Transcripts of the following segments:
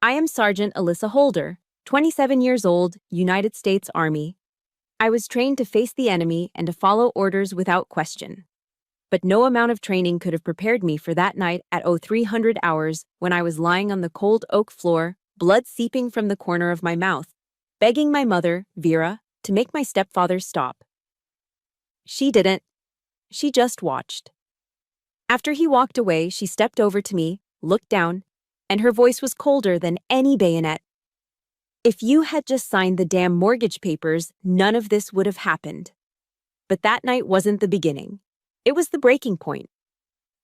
I am Sergeant Alyssa Holder, 27 years old, United States Army. I was trained to face the enemy and to follow orders without question. But no amount of training could have prepared me for that night at 0300 hours when I was lying on the cold oak floor, blood seeping from the corner of my mouth, begging my mother, Vera, to make my stepfather stop. She didn't. She just watched. After he walked away, she stepped over to me, looked down, and her voice was colder than any bayonet. If you had just signed the damn mortgage papers, none of this would have happened. But that night wasn't the beginning. It was the breaking point.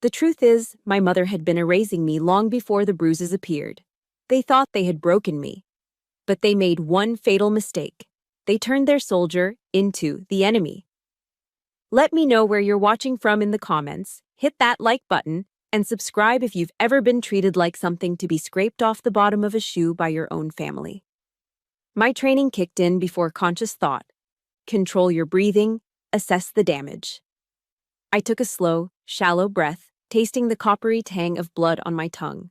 The truth is, my mother had been erasing me long before the bruises appeared. They thought they had broken me. But they made one fatal mistake. They turned their soldier into the enemy. Let me know where you're watching from in the comments, hit that like button, and subscribe if you've ever been treated like something to be scraped off the bottom of a shoe by your own family. My training kicked in before conscious thought. Control your breathing, assess the damage. I took a slow, shallow breath, tasting the coppery tang of blood on my tongue.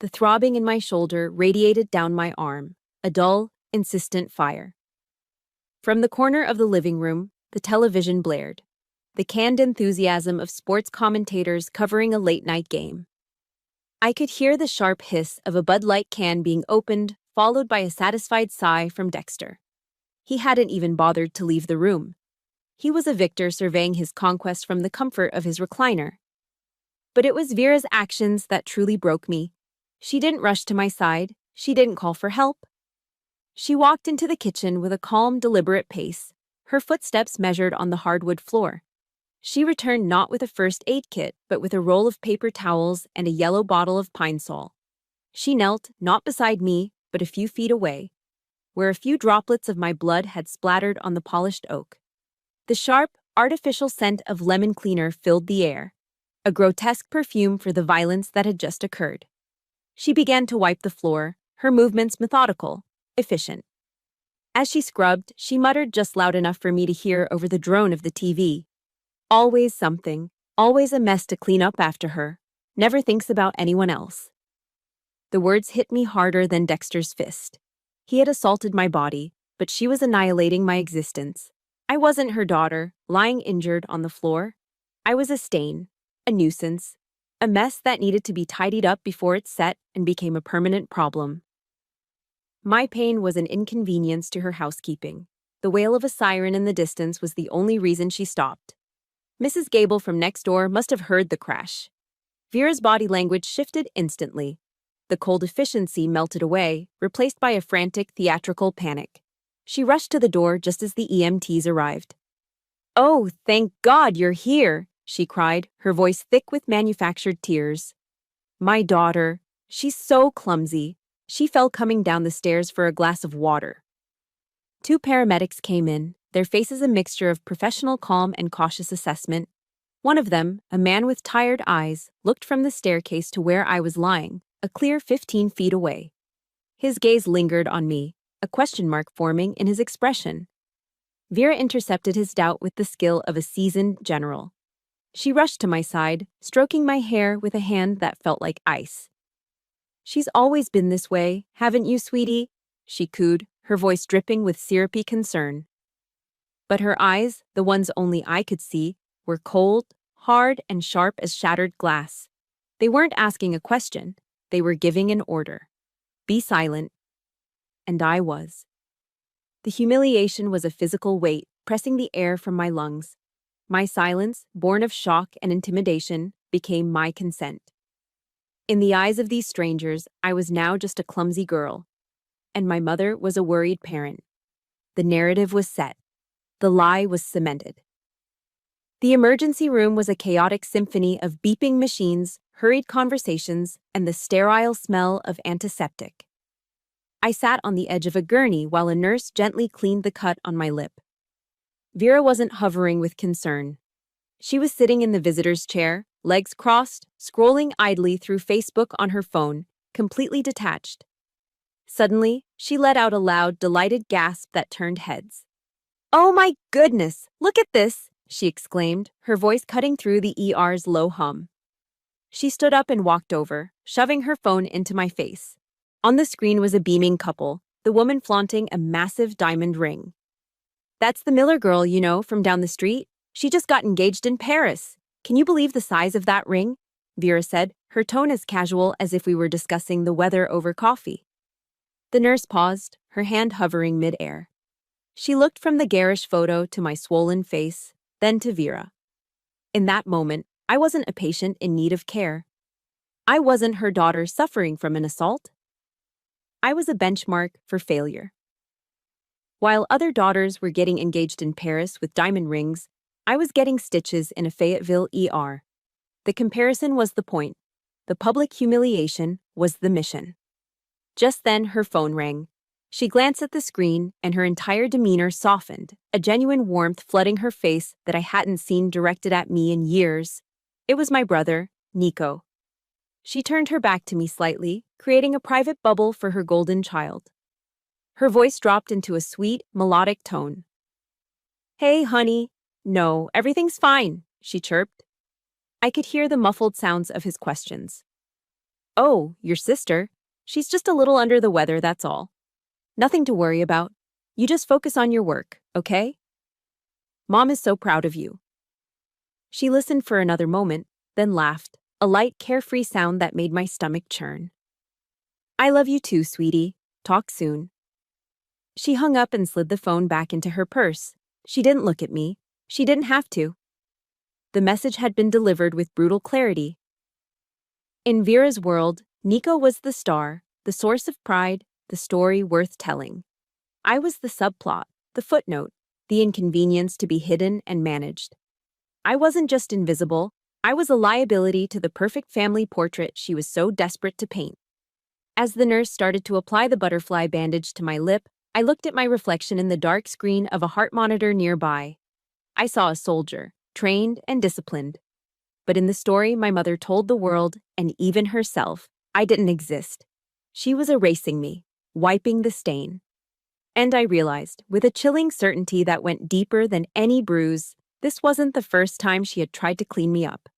The throbbing in my shoulder radiated down my arm, a dull, insistent fire. From the corner of the living room, the television blared, the canned enthusiasm of sports commentators covering a late-night game. I could hear the sharp hiss of a Bud Light can being opened, followed by a satisfied sigh from Dexter. He hadn't even bothered to leave the room. He was a victor surveying his conquest from the comfort of his recliner. But it was Vera's actions that truly broke me. She didn't rush to my side. She didn't call for help. She walked into the kitchen with a calm, deliberate pace, her footsteps measured on the hardwood floor. She returned not with a first aid kit, but with a roll of paper towels and a yellow bottle of Pine Sol. She knelt, not beside me, but a few feet away, where a few droplets of my blood had splattered on the polished oak. The sharp, artificial scent of lemon cleaner filled the air, a grotesque perfume for the violence that had just occurred. She began to wipe the floor, her movements methodical, efficient. As she scrubbed, she muttered just loud enough for me to hear over the drone of the TV. Always something, always a mess to clean up after her, never thinks about anyone else. The words hit me harder than Dexter's fist. He had assaulted my body, but she was annihilating my existence. I wasn't her daughter, lying injured on the floor. I was a stain, a nuisance, a mess that needed to be tidied up before it set and became a permanent problem. My pain was an inconvenience to her housekeeping. The wail of a siren in the distance was the only reason she stopped. Mrs. Gable from next door must have heard the crash. Vera's body language shifted instantly. The cold efficiency melted away, replaced by a frantic, theatrical panic. She rushed to the door just as the EMTs arrived. "Oh, thank God you're here," she cried, her voice thick with manufactured tears. "My daughter, she's so clumsy. She fell coming down the stairs for a glass of water." Two paramedics came in, their faces a mixture of professional calm and cautious assessment. One of them, a man with tired eyes, looked from the staircase to where I was lying, a clear 15 feet away. His gaze lingered on me, a question mark forming in his expression. Vera intercepted his doubt with the skill of a seasoned general. She rushed to my side, stroking my hair with a hand that felt like ice. "She's always been this way, haven't you, sweetie?" she cooed, her voice dripping with syrupy concern. But her eyes, the ones only I could see, were cold, hard, and sharp as shattered glass. They weren't asking a question, they were giving an order. Be silent. And I was. The humiliation was a physical weight, pressing the air from my lungs. My silence, born of shock and intimidation, became my consent. In the eyes of these strangers, I was now just a clumsy girl, and my mother was a worried parent. The narrative was set. The lie was cemented. The emergency room was a chaotic symphony of beeping machines, hurried conversations, and the sterile smell of antiseptic. I sat on the edge of a gurney while a nurse gently cleaned the cut on my lip. Vera wasn't hovering with concern. She was sitting in the visitor's chair, legs crossed, scrolling idly through Facebook on her phone, completely detached. Suddenly, she let out a loud, delighted gasp that turned heads. "Oh my goodness, look at this!" she exclaimed, her voice cutting through the ER's low hum. She stood up and walked over, shoving her phone into my face. On the screen was a beaming couple, the woman flaunting a massive diamond ring. "That's the Miller girl, you know, from down the street. She just got engaged in Paris. Can you believe the size of that ring?" Vera said, her tone as casual as if we were discussing the weather over coffee. The nurse paused, her hand hovering mid-air. She looked from the garish photo to my swollen face, then to Vera. In that moment, I wasn't a patient in need of care. I wasn't her daughter suffering from an assault. I was a benchmark for failure. While other daughters were getting engaged in Paris with diamond rings, I was getting stitches in a Fayetteville ER. The comparison was the point. The public humiliation was the mission. Just then, her phone rang. She glanced at the screen, and her entire demeanor softened, a genuine warmth flooding her face that I hadn't seen directed at me in years. It was my brother, Nico. She turned her back to me slightly, creating a private bubble for her golden child. Her voice dropped into a sweet, melodic tone. "Hey, honey." "No, everything's fine," she chirped. I could hear the muffled sounds of his questions. "Oh, your sister? She's just a little under the weather, that's all. Nothing to worry about. You just focus on your work, okay? Mom is so proud of you." She listened for another moment, then laughed, a light, carefree sound that made my stomach churn. "I love you too, sweetie. Talk soon." She hung up and slid the phone back into her purse. She didn't look at me. She didn't have to. The message had been delivered with brutal clarity. In Vera's world, Nico was the star, the source of pride, the story worth telling. I was the subplot, the footnote, the inconvenience to be hidden and managed. I wasn't just invisible, I was a liability to the perfect family portrait she was so desperate to paint. As the nurse started to apply the butterfly bandage to my lip, I looked at my reflection in the dark screen of a heart monitor nearby. I saw a soldier, trained and disciplined. But in the story my mother told the world, and even herself, I didn't exist. She was erasing me, wiping the stain. And I realized, with a chilling certainty that went deeper than any bruise, this wasn't the first time she had tried to clean me up.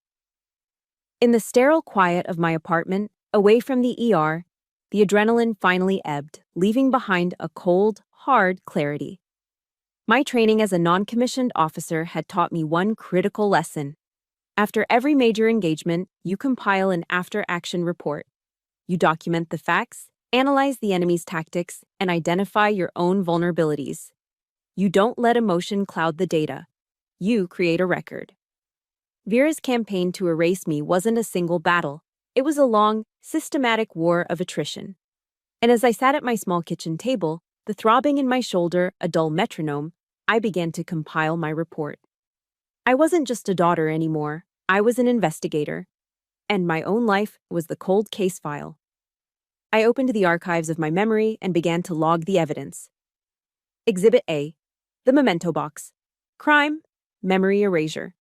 In the sterile quiet of my apartment, away from the ER, the adrenaline finally ebbed, leaving behind a cold, hard clarity. My training as a non-commissioned officer had taught me one critical lesson. After every major engagement, you compile an after-action report. You document the facts, analyze the enemy's tactics, and identify your own vulnerabilities. You don't let emotion cloud the data. You create a record. Vera's campaign to erase me wasn't a single battle. It was a long, systematic war of attrition. And as I sat at my small kitchen table, the throbbing in my shoulder a dull metronome, I began to compile my report. I wasn't just a daughter anymore. I was an investigator. And my own life was the cold case file. I opened the archives of my memory and began to log the evidence. Exhibit A, the memento box. Crime, memory erasure.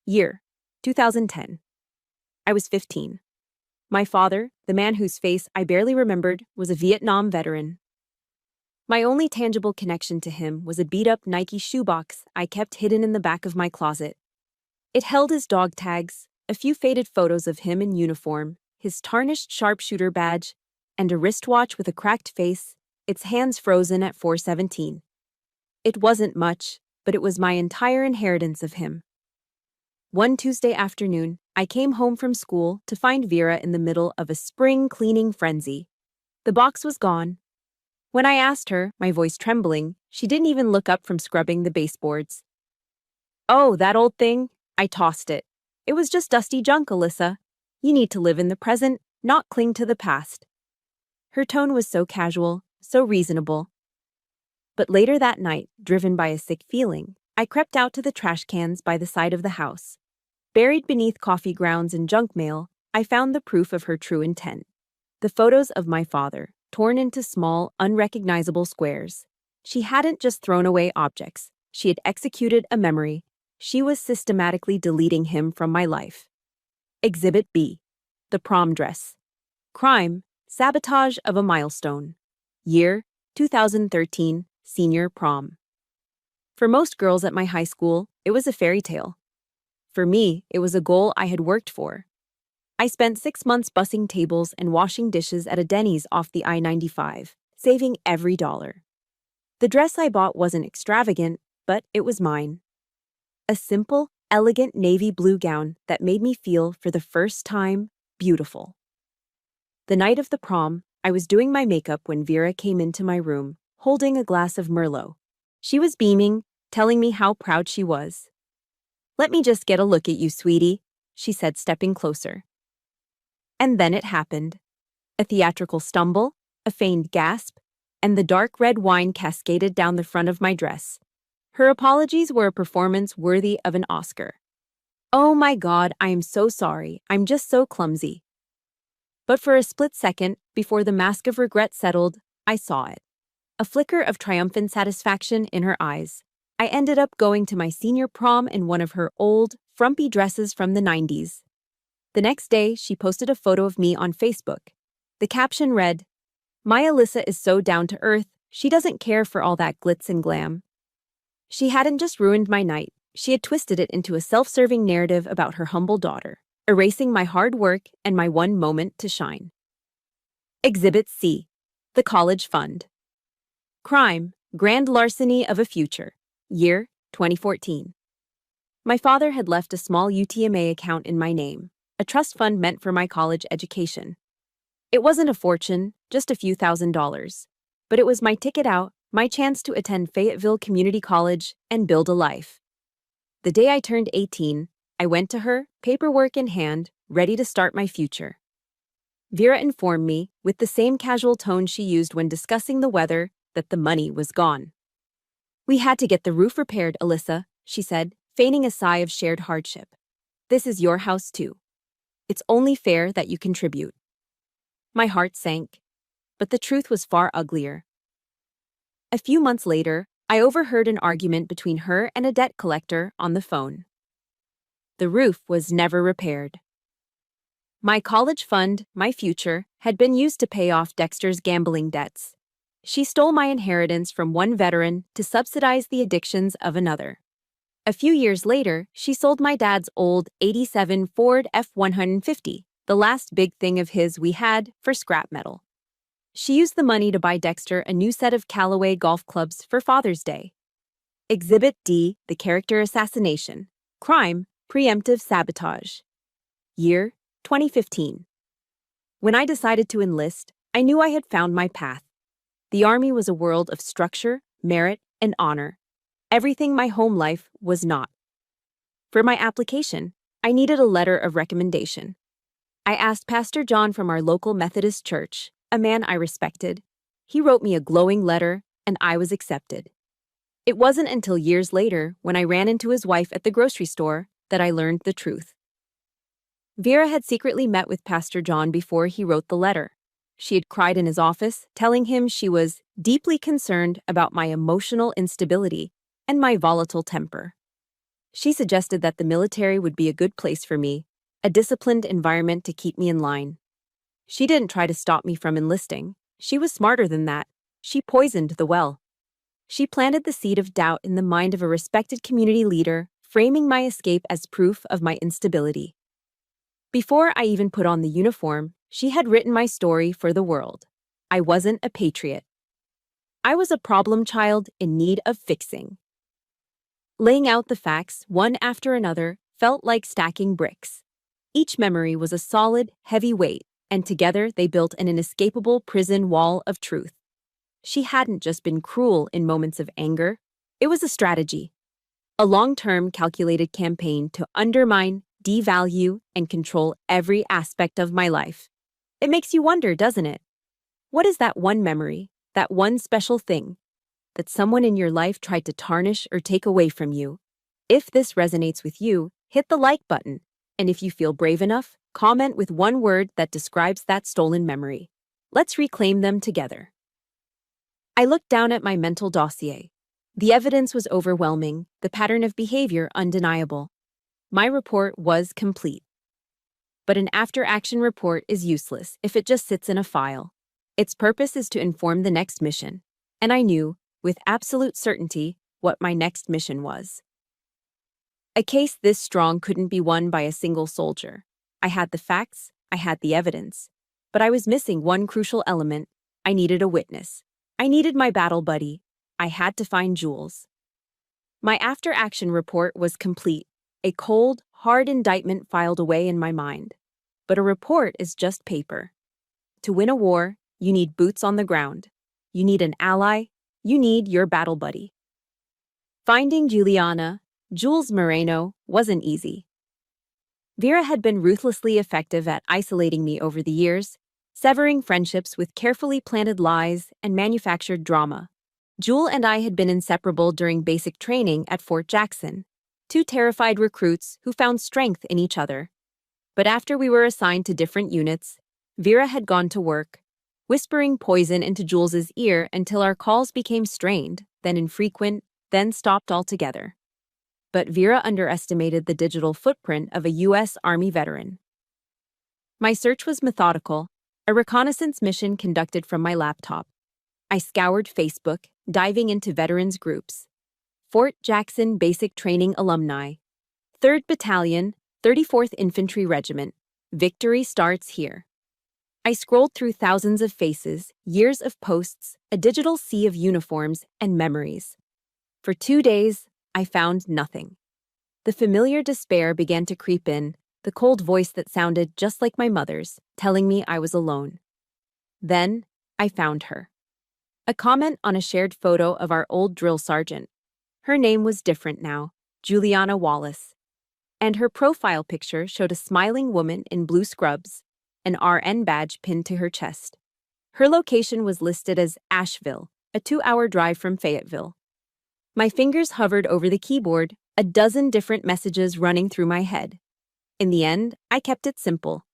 Year, 2010. I was 15. My father, the man whose face I barely remembered, was a Vietnam veteran. My only tangible connection to him was a beat-up Nike shoebox I kept hidden in the back of my closet. It held his dog tags, a few faded photos of him in uniform, his tarnished sharpshooter badge, and a wristwatch with a cracked face, its hands frozen at 4:17. It wasn't much, but it was my entire inheritance of him. One Tuesday afternoon, I came home from school to find Vera in the middle of a spring cleaning frenzy. The box was gone. When I asked her, my voice trembling, she didn't even look up from scrubbing the baseboards. "Oh, that old thing? I tossed it. It was just dusty junk, Alyssa. You need to live in the present, not cling to the past." Her tone was so casual, so reasonable. But later that night, driven by a sick feeling, I crept out to the trash cans by the side of the house. Buried beneath coffee grounds and junk mail, I found the proof of her true intent. The photos of my father, torn into small, unrecognizable squares. She hadn't just thrown away objects. She had executed a memory. She was systematically deleting him from my life. Exhibit B, the prom dress. Crime, sabotage of a milestone. Year, 2013, senior prom. For most girls at my high school, it was a fairy tale. For me, it was a goal I had worked for. I spent 6 months bussing tables and washing dishes at a Denny's off the I-95, saving every dollar. The dress I bought wasn't extravagant, but it was mine. A simple, elegant navy blue gown that made me feel, for the first time, beautiful. The night of the prom, I was doing my makeup when Vera came into my room, holding a glass of Merlot. She was beaming, telling me how proud she was. "Let me just get a look at you, sweetie," she said, stepping closer. And then it happened. A theatrical stumble, a feigned gasp, and the dark red wine cascaded down the front of my dress. Her apologies were a performance worthy of an Oscar. "Oh my God, I am so sorry. I'm just so clumsy." But for a split second, before the mask of regret settled, I saw it. A flicker of triumphant satisfaction in her eyes. I ended up going to my senior prom in one of her old, frumpy dresses from the 90s. The next day, she posted a photo of me on Facebook. The caption read, "My Alyssa is so down to earth, she doesn't care for all that glitz and glam." She hadn't just ruined my night, she had twisted it into a self-serving narrative about her humble daughter, erasing my hard work and my one moment to shine. Exhibit C. The College Fund. Crime, grand larceny of a future. Year, 2014. My father had left a small UTMA account in my name, a trust fund meant for my college education. It wasn't a fortune, just a few $1,000s, but it was my ticket out, my chance to attend Fayetteville Community College and build a life. The day I turned 18, I went to her, paperwork in hand, ready to start my future. Vera informed me, with the same casual tone she used when discussing the weather, that the money was gone. "We had to get the roof repaired, Alyssa," she said, feigning a sigh of shared hardship. "This is your house too. It's only fair that you contribute." My heart sank, but the truth was far uglier. A few months later, I overheard an argument between her and a debt collector on the phone. The roof was never repaired. My college fund, my future, had been used to pay off Dexter's gambling debts. She stole my inheritance from one veteran to subsidize the addictions of another. A few years later, she sold my dad's old '87 Ford F-150, the last big thing of his we had, for scrap metal. She used the money to buy Dexter a new set of Callaway golf clubs for Father's Day. Exhibit D. The Character Assassination. Crime, preemptive sabotage. Year, 2015. When I decided to enlist, I knew I had found my path. The Army was a world of structure, merit, and honor. Everything my home life was not. For my application, I needed a letter of recommendation. I asked Pastor John from our local Methodist church, a man I respected. He wrote me a glowing letter, and I was accepted. It wasn't until years later, when I ran into his wife at the grocery store, that I learned the truth. Vera had secretly met with Pastor John before he wrote the letter. She had cried in his office, telling him she was deeply concerned about my emotional instability and my volatile temper. She suggested that the military would be a good place for me, a disciplined environment to keep me in line. She didn't try to stop me from enlisting. She was smarter than that. She poisoned the well. She planted the seed of doubt in the mind of a respected community leader, framing my escape as proof of my instability. Before I even put on the uniform, she had written my story for the world. I wasn't a patriot. I was a problem child in need of fixing. Laying out the facts, one after another, felt like stacking bricks. Each memory was a solid, heavy weight, and together they built an inescapable prison wall of truth. She hadn't just been cruel in moments of anger. It was a strategy. A long-term, calculated campaign to undermine, devalue, and control every aspect of my life. It makes you wonder, doesn't it? What is that one memory, that one special thing, that someone in your life tried to tarnish or take away from you? If this resonates with you, hit the like button. And if you feel brave enough, comment with one word that describes that stolen memory. Let's reclaim them together. I looked down at my mental dossier. The evidence was overwhelming, the pattern of behavior undeniable. My report was complete. But an after-action report is useless if it just sits in a file. Its purpose is to inform the next mission, and I knew, with absolute certainty, what my next mission was. A case this strong couldn't be won by a single soldier. I had the facts, I had the evidence. But I was missing one crucial element. I needed a witness. I needed my battle buddy. I had to find Jules. My after-action report was complete, a cold, hard indictment filed away in my mind. But a report is just paper. To win a war, you need boots on the ground. You need an ally. You need your battle buddy. Finding Jules Moreno, wasn't easy. Vera had been ruthlessly effective at isolating me over the years, severing friendships with carefully planted lies and manufactured drama. Jewel and I had been inseparable during basic training at Fort Jackson, two terrified recruits who found strength in each other. But after we were assigned to different units, Vera had gone to work, whispering poison into Jules's ear until our calls became strained, then infrequent, then stopped altogether. But Vera underestimated the digital footprint of a U.S. Army veteran. My search was methodical, a reconnaissance mission conducted from my laptop. I scoured Facebook, diving into veterans groups. Fort Jackson Basic Training Alumni. 3rd Battalion, 34th Infantry Regiment. Victory starts here. I scrolled through thousands of faces, years of posts, a digital sea of uniforms and memories. For 2 days, I found nothing. The familiar despair began to creep in, the cold voice that sounded just like my mother's, telling me I was alone. Then, I found her. A comment on a shared photo of our old drill sergeant. Her name was different now, Juliana Wallace. And her profile picture showed a smiling woman in blue scrubs, an RN badge pinned to her chest. Her location was listed as Asheville, a 2-hour drive from Fayetteville. My fingers hovered over the keyboard, a dozen different messages running through my head. In the end, I kept it simple.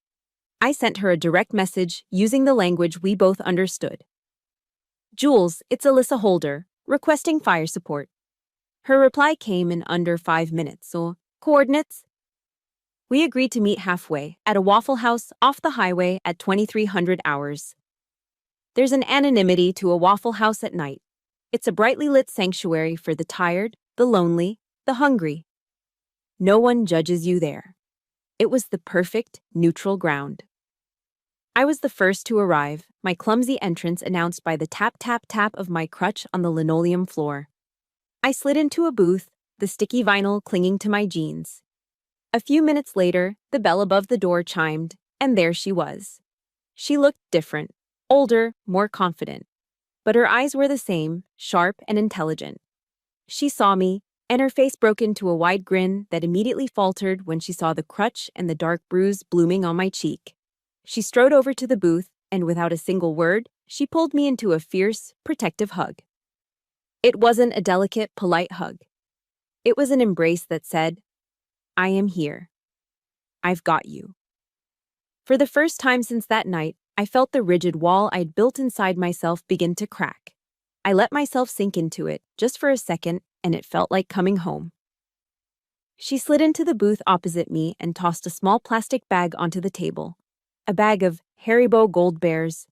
I sent her a direct message using the language we both understood. Jules, it's Alyssa Holder, requesting fire support. Her reply came in under 5 minutes, so coordinates? We agreed to meet halfway, at a Waffle House off the highway at 2300 hours. There's an anonymity to a Waffle House at night. It's a brightly lit sanctuary for the tired, the lonely, the hungry. No one judges you there. It was the perfect, neutral ground. I was the first to arrive, my clumsy entrance announced by the tap-tap-tap of my crutch on the linoleum floor. I slid into a booth, the sticky vinyl clinging to my jeans. A few minutes later, the bell above the door chimed, and there she was. She looked different, older, more confident. But her eyes were the same, sharp and intelligent. She saw me, and her face broke into a wide grin that immediately faltered when she saw the crutch and the dark bruise blooming on my cheek. She strode over to the booth, and without a single word, she pulled me into a fierce, protective hug. It wasn't a delicate, polite hug. It was an embrace that said, I am here. I've got you. For the first time since that night, I felt the rigid wall I'd built inside myself begin to crack. I let myself sink into it, just for a second, and it felt like coming home. She slid into the booth opposite me and tossed a small plastic bag onto the table. A bag of Haribo Gold Bears,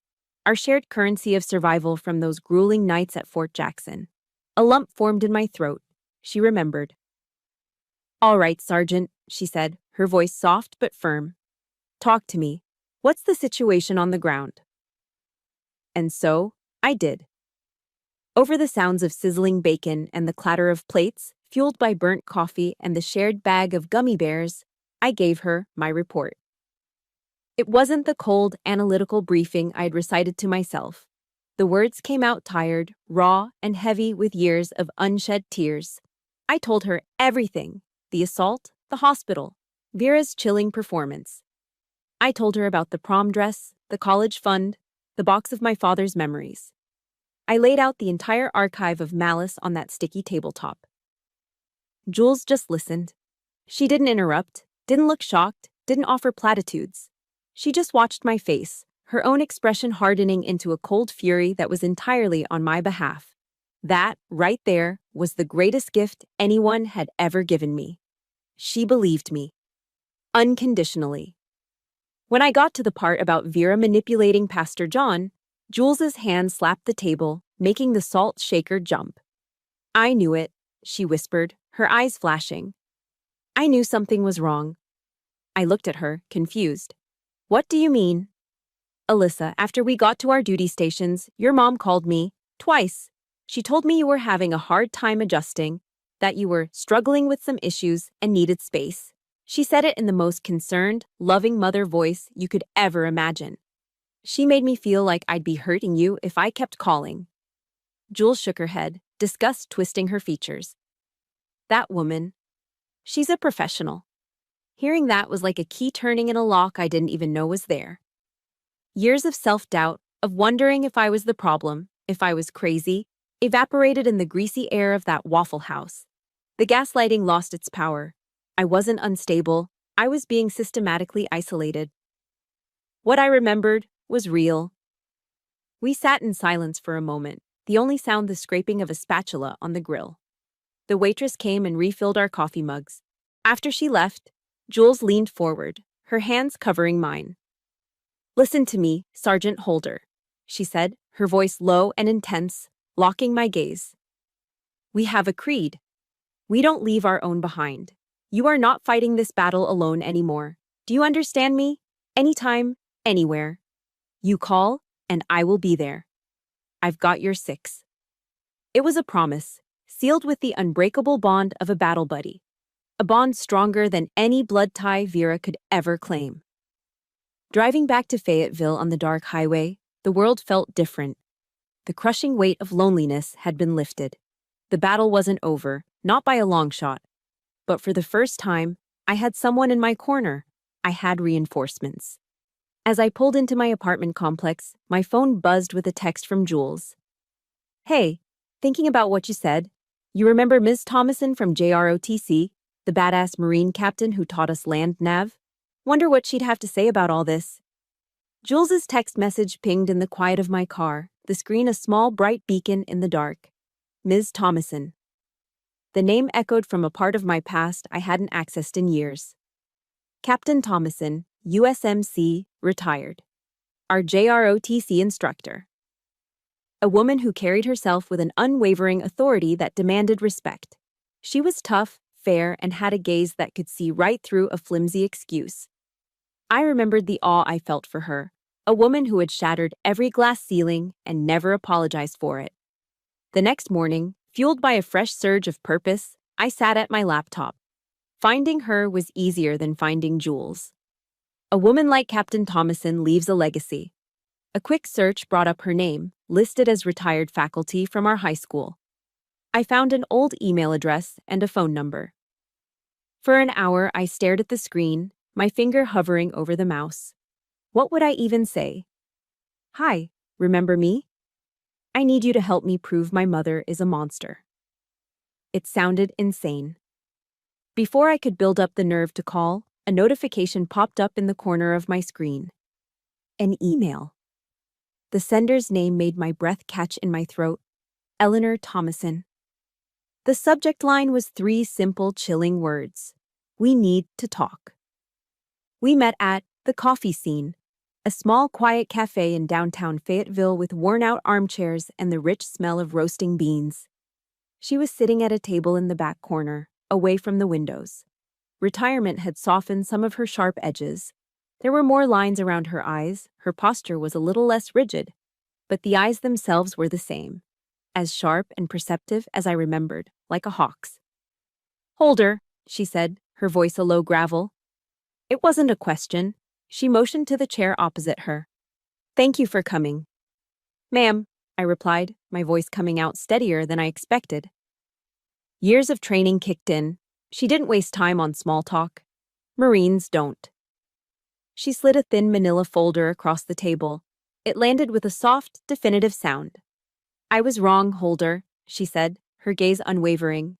our shared currency of survival from those grueling nights at Fort Jackson. A lump formed in my throat. She remembered. All right, Sergeant, she said, her voice soft but firm. Talk to me. What's the situation on the ground? And so, I did. Over the sounds of sizzling bacon and the clatter of plates, fueled by burnt coffee and the shared bag of gummy bears, I gave her my report. It wasn't the cold, analytical briefing I'd recited to myself. The words came out tired, raw, and heavy with years of unshed tears. I told her everything: the assault, the hospital, Vera's chilling performance. I told her about the prom dress, the college fund, the box of my father's memories. I laid out the entire archive of malice on that sticky tabletop. Jules just listened. She didn't interrupt, didn't look shocked, didn't offer platitudes. She just watched my face, her own expression hardening into a cold fury that was entirely on my behalf. That, right there, was the greatest gift anyone had ever given me. She believed me. Unconditionally. When I got to the part about Vera manipulating Pastor John, Jules's hand slapped the table, making the salt shaker jump. I knew it, she whispered, her eyes flashing. I knew something was wrong. I looked at her, confused. What do you mean? Alyssa, after we got to our duty stations, your mom called me, twice. She told me you were having a hard time adjusting, that you were struggling with some issues and needed space. She said it in the most concerned, loving mother voice you could ever imagine. She made me feel like I'd be hurting you if I kept calling. Jules shook her head, disgust twisting her features. That woman. She's a professional. Hearing that was like a key turning in a lock I didn't even know was there. Years of self-doubt, of wondering if I was the problem, if I was crazy, evaporated in the greasy air of that Waffle House. The gaslighting lost its power. I wasn't unstable. I was being systematically isolated. What I remembered was real. We sat in silence for a moment, the only sound the scraping of a spatula on the grill. The waitress came and refilled our coffee mugs. After she left, Jules leaned forward, her hands covering mine. Listen to me, Sergeant Holder, she said, her voice low and intense, locking my gaze. We have a creed. We don't leave our own behind. You are not fighting this battle alone anymore. Do you understand me? Anytime, anywhere. You call, and I will be there. I've got your six. It was a promise, sealed with the unbreakable bond of a battle buddy. A bond stronger than any blood tie Vera could ever claim. Driving back to Fayetteville on the dark highway, the world felt different. The crushing weight of loneliness had been lifted. The battle wasn't over, not by a long shot. But for the first time, I had someone in my corner. I had reinforcements. As I pulled into my apartment complex, my phone buzzed with a text from Jules. Hey, thinking about what you said. You remember Ms. Thomason from JROTC, the badass Marine captain who taught us land nav? Wonder what she'd have to say about all this. Jules's text message pinged in the quiet of my car, the screen a small bright beacon in the dark. Ms. Thomason. The name echoed from a part of my past I hadn't accessed in years. Captain Thomason, USMC, retired. Our JROTC instructor. A woman who carried herself with an unwavering authority that demanded respect. She was tough, fair, and had a gaze that could see right through a flimsy excuse. I remembered the awe I felt for her, a woman who had shattered every glass ceiling and never apologized for it. The next morning, fueled by a fresh surge of purpose, I sat at my laptop. Finding her was easier than finding Jules. A woman like Captain Thomason leaves a legacy. A quick search brought up her name, listed as retired faculty from our high school. I found an old email address and a phone number. For an hour, I stared at the screen, my finger hovering over the mouse. What would I even say? Hi, remember me? I need you to help me prove my mother is a monster. It sounded insane. Before I could build up the nerve to call, a notification popped up in the corner of my screen. An email. The sender's name made my breath catch in my throat. Eleanor Thomason. The subject line was 3 simple, chilling words. We need to talk. We met at the Coffee Scene, a small, quiet cafe in downtown Fayetteville with worn-out armchairs and the rich smell of roasting beans. She was sitting at a table in the back corner, away from the windows. Retirement had softened some of her sharp edges. There were more lines around her eyes, her posture was a little less rigid, but the eyes themselves were the same, as sharp and perceptive as I remembered, like a hawk's. Holder, she said, her voice a low gravel. It wasn't a question. She motioned to the chair opposite her. Thank you for coming. Ma'am, I replied, my voice coming out steadier than I expected. Years of training kicked in. She didn't waste time on small talk. Marines don't. She slid a thin manila folder across the table. It landed with a soft, definitive sound. I was wrong, Holder, she said, her gaze unwavering.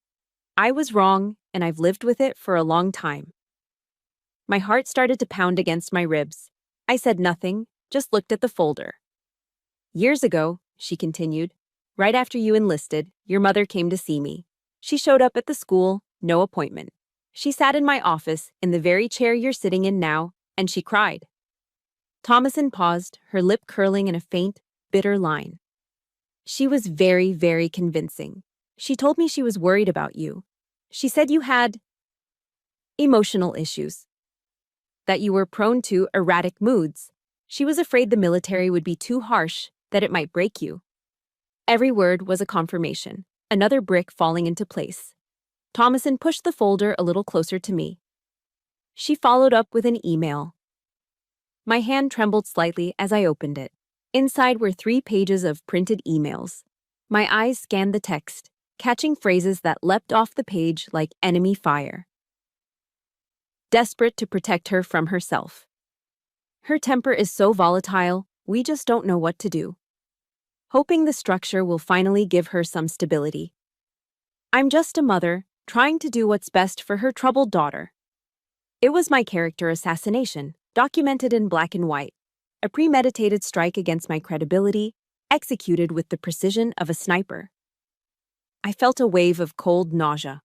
I was wrong, and I've lived with it for a long time. My heart started to pound against my ribs. I said nothing, just looked at the folder. Years ago, she continued, right after you enlisted, your mother came to see me. She showed up at the school, no appointment. She sat in my office, in the very chair you're sitting in now, and she cried. Thomason paused, her lip curling in a faint, bitter line. She was very, very convincing. She told me she was worried about you. She said you had emotional issues. that you were prone to erratic moods. She was afraid the military would be too harsh, that it might break you. Every word was a confirmation, another brick falling into place. Thomason pushed the folder a little closer to me. She followed up with an email. My hand trembled slightly as I opened it. Inside were 3 pages of printed emails. My eyes scanned the text, catching phrases that leapt off the page like enemy fire. Desperate to protect her from herself. Her temper is so volatile, we just don't know what to do. Hoping the structure will finally give her some stability. I'm just a mother, trying to do what's best for her troubled daughter. It was my character assassination, documented in black and white. A premeditated strike against my credibility, executed with the precision of a sniper. I felt a wave of cold nausea.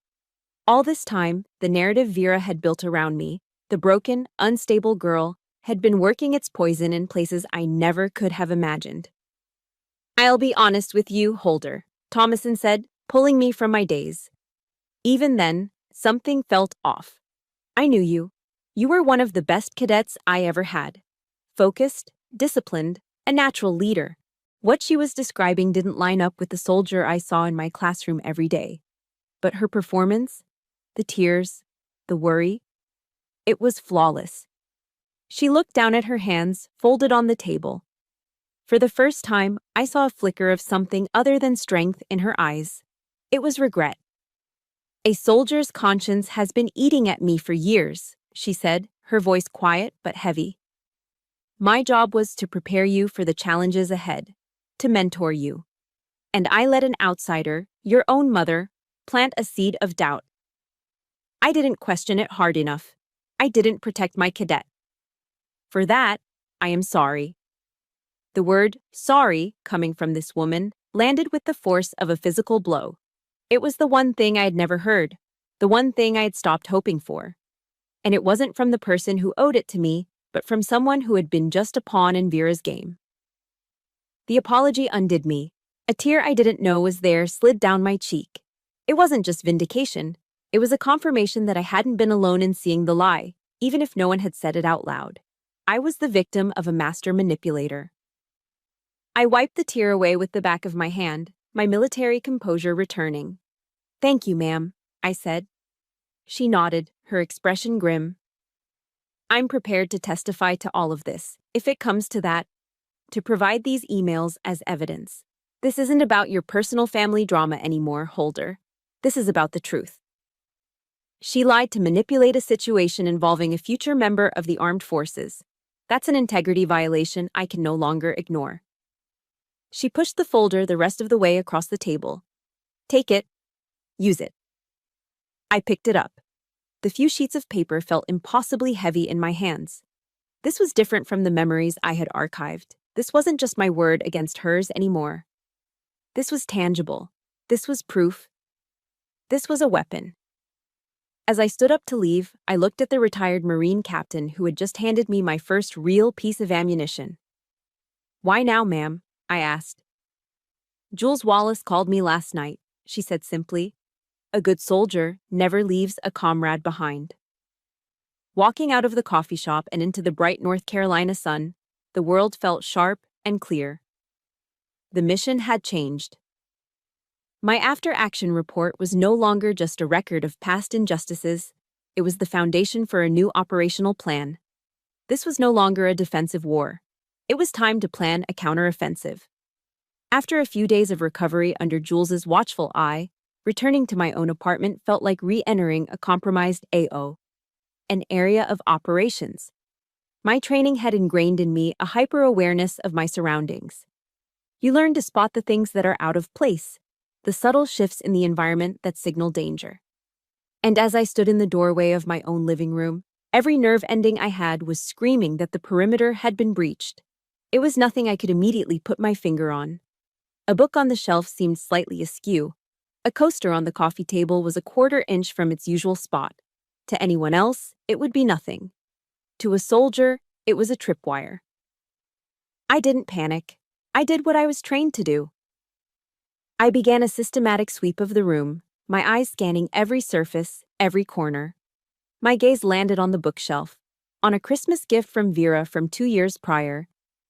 All this time, the narrative Vera had built around me, the broken, unstable girl, had been working its poison in places I never could have imagined. I'll be honest with you, Holder, Thomason said, pulling me from my daze. Even then, something felt off. I knew you. You were one of the best cadets I ever had. Focused, disciplined, a natural leader. What she was describing didn't line up with the soldier I saw in my classroom every day. But her performance, the tears, the worry, it was flawless. She looked down at her hands, folded on the table. For the first time, I saw a flicker of something other than strength in her eyes. It was regret. A soldier's conscience has been eating at me for years, she said, her voice quiet but heavy. My job was to prepare you for the challenges ahead, to mentor you. And I let an outsider, your own mother, plant a seed of doubt. I didn't question it hard enough. I didn't protect my cadet. For that, I am sorry. The word sorry, coming from this woman, landed with the force of a physical blow. It was the one thing I had never heard, the one thing I had stopped hoping for. And it wasn't from the person who owed it to me, but from someone who had been just a pawn in Vera's game. The apology undid me. A tear I didn't know was there slid down my cheek. It wasn't just vindication. It was a confirmation that I hadn't been alone in seeing the lie, even if no one had said it out loud. I was the victim of a master manipulator. I wiped the tear away with the back of my hand, my military composure returning. Thank you, ma'am, I said. She nodded, her expression grim. I'm prepared to testify to all of this, if it comes to that, to provide these emails as evidence. This isn't about your personal family drama anymore, Holder. This is about the truth. She lied to manipulate a situation involving a future member of the armed forces. That's an integrity violation I can no longer ignore. She pushed the folder the rest of the way across the table. Take it. Use it. I picked it up. The few sheets of paper felt impossibly heavy in my hands. This was different from the memories I had archived. This wasn't just my word against hers anymore. This was tangible. This was proof. This was a weapon. As I stood up to leave, I looked at the retired Marine captain who had just handed me my first real piece of ammunition. Why now, ma'am? I asked. Jules Wallace called me last night, she said simply. A good soldier never leaves a comrade behind. Walking out of the coffee shop and into the bright North Carolina sun, the world felt sharp and clear. The mission had changed. My after-action report was no longer just a record of past injustices, it was the foundation for a new operational plan. This was no longer a defensive war. It was time to plan a counteroffensive. After a few days of recovery under Jules's watchful eye, returning to my own apartment felt like re-entering a compromised AO, an area of operations. My training had ingrained in me a hyper-awareness of my surroundings. You learn to spot the things that are out of place, the subtle shifts in the environment that signal danger. And as I stood in the doorway of my own living room, every nerve ending I had was screaming that the perimeter had been breached. It was nothing I could immediately put my finger on. A book on the shelf seemed slightly askew. A coaster on the coffee table was a quarter-inch from its usual spot. To anyone else, it would be nothing. To a soldier, it was a tripwire. I didn't panic. I did what I was trained to do. I began a systematic sweep of the room, my eyes scanning every surface, every corner. My gaze landed on the bookshelf. On a Christmas gift from Vera from 2 years prior,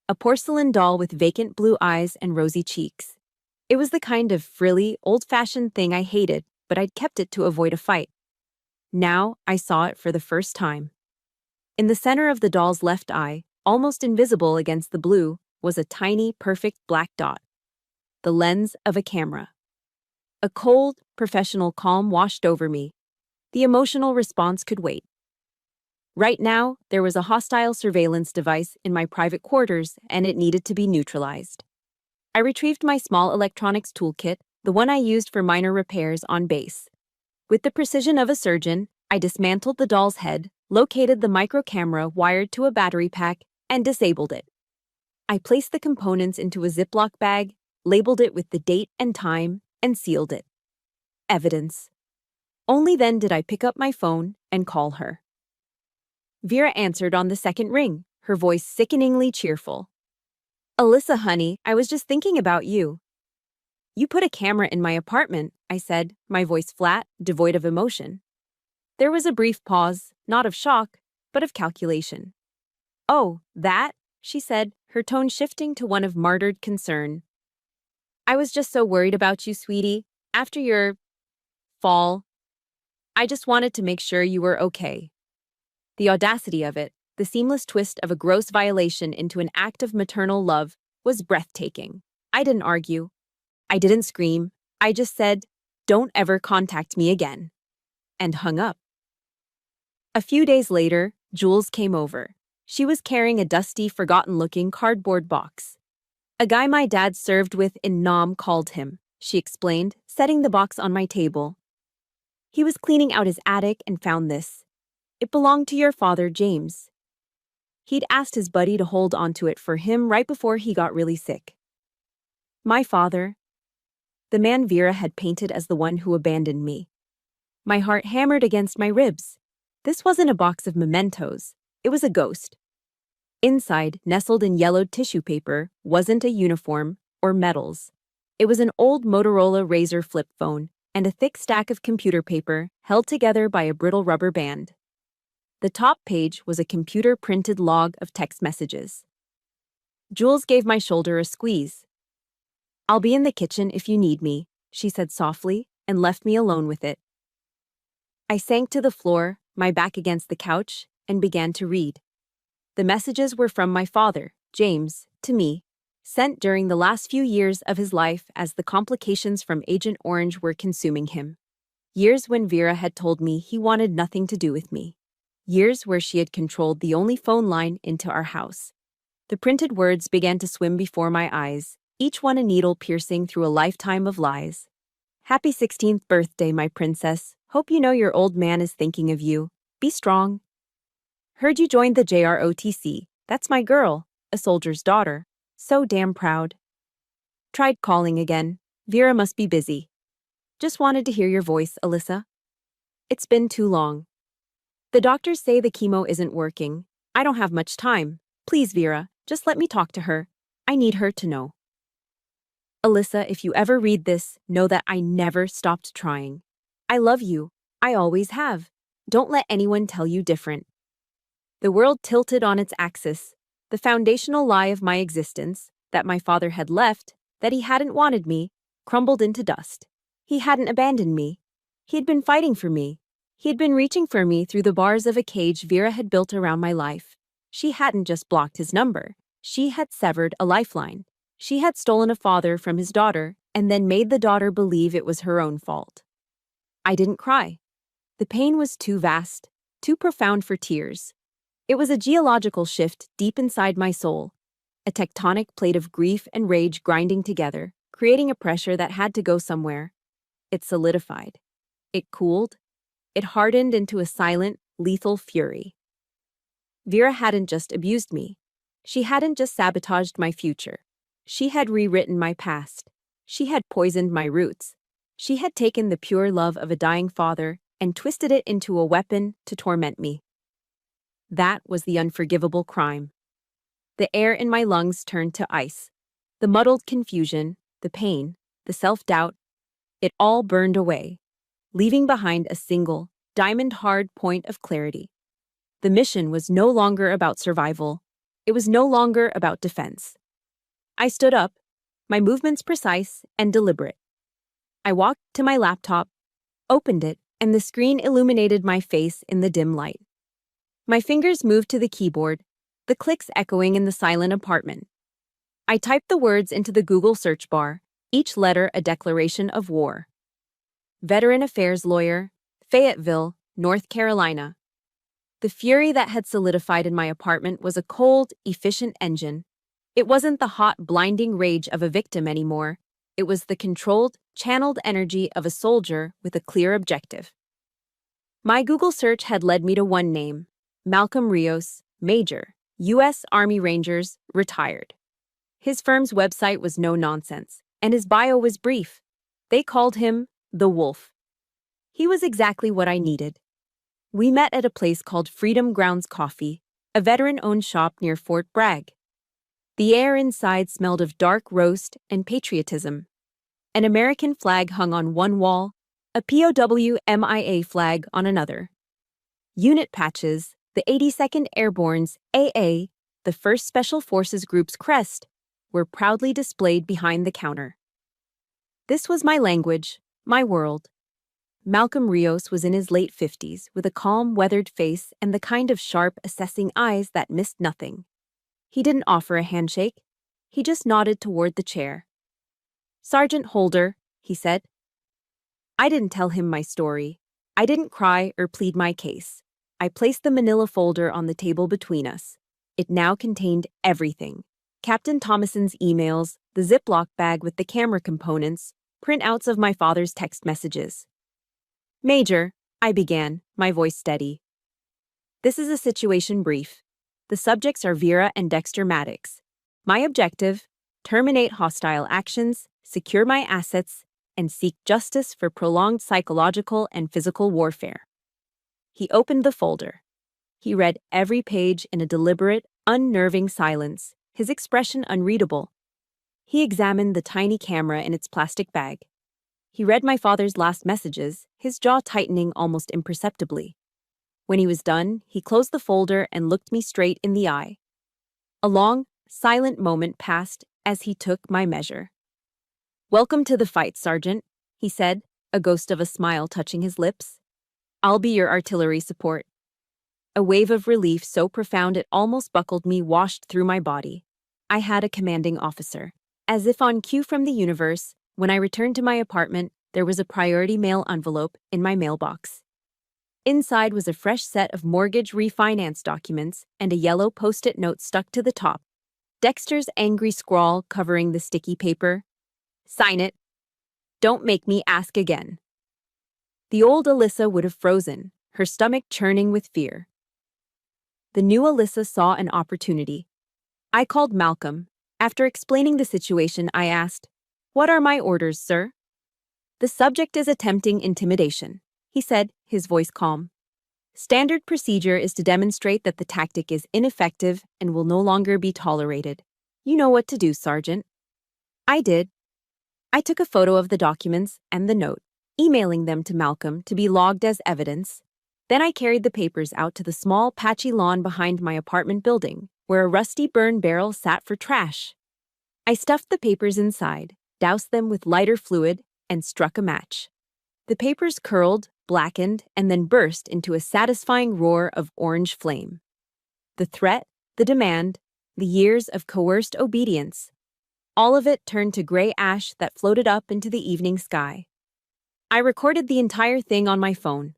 a porcelain doll with vacant blue eyes and rosy cheeks. It was the kind of frilly, old-fashioned thing I hated, but I'd kept it to avoid a fight. Now I saw it for the first time. In the center of the doll's left eye, almost invisible against the blue, was a tiny, perfect black dot. The lens of a camera. A cold, professional calm washed over me. The emotional response could wait. Right now, there was a hostile surveillance device in my private quarters, and it needed to be neutralized. I retrieved my small electronics toolkit, the one I used for minor repairs on base. With the precision of a surgeon, I dismantled the doll's head, located the micro camera wired to a battery pack, and disabled it. I placed the components into a Ziploc bag, labeled it with the date and time, and sealed it. Evidence. Only then did I pick up my phone and call her. Vera answered on the second ring, her voice sickeningly cheerful. "Alyssa, honey, I was just thinking about you." "You put a camera in my apartment," I said, my voice flat, devoid of emotion. There was a brief pause, not of shock, but of calculation. "Oh, that?" she said, her tone shifting to one of martyred concern. "I was just so worried about you, sweetie, after your fall. I just wanted to make sure you were okay." The audacity of it, the seamless twist of a gross violation into an act of maternal love, was breathtaking. I didn't argue. I didn't scream. I just said, "Don't ever contact me again," and hung up. A few days later, Jules came over. She was carrying a dusty, forgotten-looking cardboard box. "A guy my dad served with in Nam called him," she explained, setting the box on my table. "He was cleaning out his attic and found this. It belonged to your father, James. He'd asked his buddy to hold onto it for him right before he got really sick." My father? The man Vera had painted as the one who abandoned me. My heart hammered against my ribs. This wasn't a box of mementos. It was a ghost. Inside, nestled in yellowed tissue paper, wasn't a uniform or medals. It was an old Motorola Razr flip phone and a thick stack of computer paper held together by a brittle rubber band. The top page was a computer-printed log of text messages. Jules gave my shoulder a squeeze. "I'll be in the kitchen if you need me," she said softly, and left me alone with it. I sank to the floor, my back against the couch, and began to read. The messages were from my father, James, to me, sent during the last few years of his life as the complications from Agent Orange were consuming him. Years when Vera had told me he wanted nothing to do with me. Years where she had controlled the only phone line into our house. The printed words began to swim before my eyes, each one a needle piercing through a lifetime of lies. "Happy 16th birthday, my princess. Hope you know your old man is thinking of you. Be strong. Heard you joined the JROTC. That's my girl, a soldier's daughter. So damn proud. Tried calling again. Vera must be busy. Just wanted to hear your voice, Alyssa. It's been too long. The doctors say the chemo isn't working. I don't have much time. Please, Vera, just let me talk to her. I need her to know. Alyssa, if you ever read this, know that I never stopped trying. I love you. I always have. Don't let anyone tell you different." The world tilted on its axis. The foundational lie of my existence, that my father had left, that he hadn't wanted me, crumbled into dust. He hadn't abandoned me. He had been fighting for me. He had been reaching for me through the bars of a cage Vera had built around my life. She hadn't just blocked his number. She had severed a lifeline. She had stolen a father from his daughter and then made the daughter believe it was her own fault. I didn't cry. The pain was too vast, too profound for tears. It was a geological shift deep inside my soul, a tectonic plate of grief and rage grinding together, creating a pressure that had to go somewhere. It solidified. It cooled. It hardened into a silent, lethal fury. Vera hadn't just abused me. She hadn't just sabotaged my future. She had rewritten my past. She had poisoned my roots. She had taken the pure love of a dying father and twisted it into a weapon to torment me. That was the unforgivable crime. The air in my lungs turned to ice. The muddled confusion, the pain, the self-doubt, it all burned away, leaving behind a single, diamond-hard point of clarity. The mission was no longer about survival. It was no longer about defense. I stood up, my movements precise and deliberate. I walked to my laptop, opened it, and the screen illuminated my face in the dim light. My fingers moved to the keyboard, the clicks echoing in the silent apartment. I typed the words into the Google search bar, each letter a declaration of war. Veteran Affairs Lawyer, Fayetteville, North Carolina. The fury that had solidified in my apartment was a cold, efficient engine. It wasn't the hot, blinding rage of a victim anymore. It was the controlled, channeled energy of a soldier with a clear objective. My Google search had led me to one name, Malcolm Rios, Major, U.S. Army Rangers, retired. His firm's website was no nonsense, and his bio was brief. They called him the Wolf. He was exactly what I needed. We met at a place called Freedom Grounds Coffee, a veteran-owned shop near Fort Bragg. The air inside smelled of dark roast and patriotism. An American flag hung on one wall, a POW MIA flag on another. Unit patches, the 82nd Airborne's AA, the 1st Special Forces Group's crest, were proudly displayed behind the counter. This was my language, my world. Malcolm Rios was in his late 50s, with a calm, weathered face and the kind of sharp, assessing eyes that missed nothing. He didn't offer a handshake. He just nodded toward the chair. "Sergeant Holder," he said. I didn't tell him my story. I didn't cry or plead my case. I placed the manila folder on the table between us. It now contained everything. Captain Thomason's emails, the Ziploc bag with the camera components, printouts of my father's text messages. "Major," I began, my voice steady. "This is a situation brief. The subjects are Vera and Dexter Maddox. My objective, terminate hostile actions, secure my assets, and seek justice for prolonged psychological and physical warfare." He opened the folder. He read every page in a deliberate, unnerving silence, his expression unreadable. He examined the tiny camera in its plastic bag. He read my father's last messages, his jaw tightening almost imperceptibly. When he was done, he closed the folder and looked me straight in the eye. A long, silent moment passed as he took my measure. "Welcome to the fight, Sergeant," he said, a ghost of a smile touching his lips. "I'll be your artillery support." A wave of relief so profound it almost buckled me washed through my body. I had a commanding officer. As if on cue from the universe, when I returned to my apartment, there was a priority mail envelope in my mailbox. Inside was a fresh set of mortgage refinance documents and a yellow post-it note stuck to the top. Dexter's angry scrawl covering the sticky paper. "Sign it. Don't make me ask again." The old Alyssa would have frozen, her stomach churning with fear. The new Alyssa saw an opportunity. I called Malcolm. After explaining the situation, I asked, "What are my orders, sir?" "The subject is attempting intimidation," he said, his voice calm. "Standard procedure is to demonstrate that the tactic is ineffective and will no longer be tolerated. You know what to do, Sergeant." I did. I took a photo of the documents and the note, emailing them to Malcolm to be logged as evidence. Then I carried the papers out to the small, patchy lawn behind my apartment building, where a rusty burn barrel sat for trash. I stuffed the papers inside, doused them with lighter fluid, and struck a match. The papers curled, blackened, and then burst into a satisfying roar of orange flame. The threat, the demand, the years of coerced obedience, all of it turned to gray ash that floated up into the evening sky. I recorded the entire thing on my phone.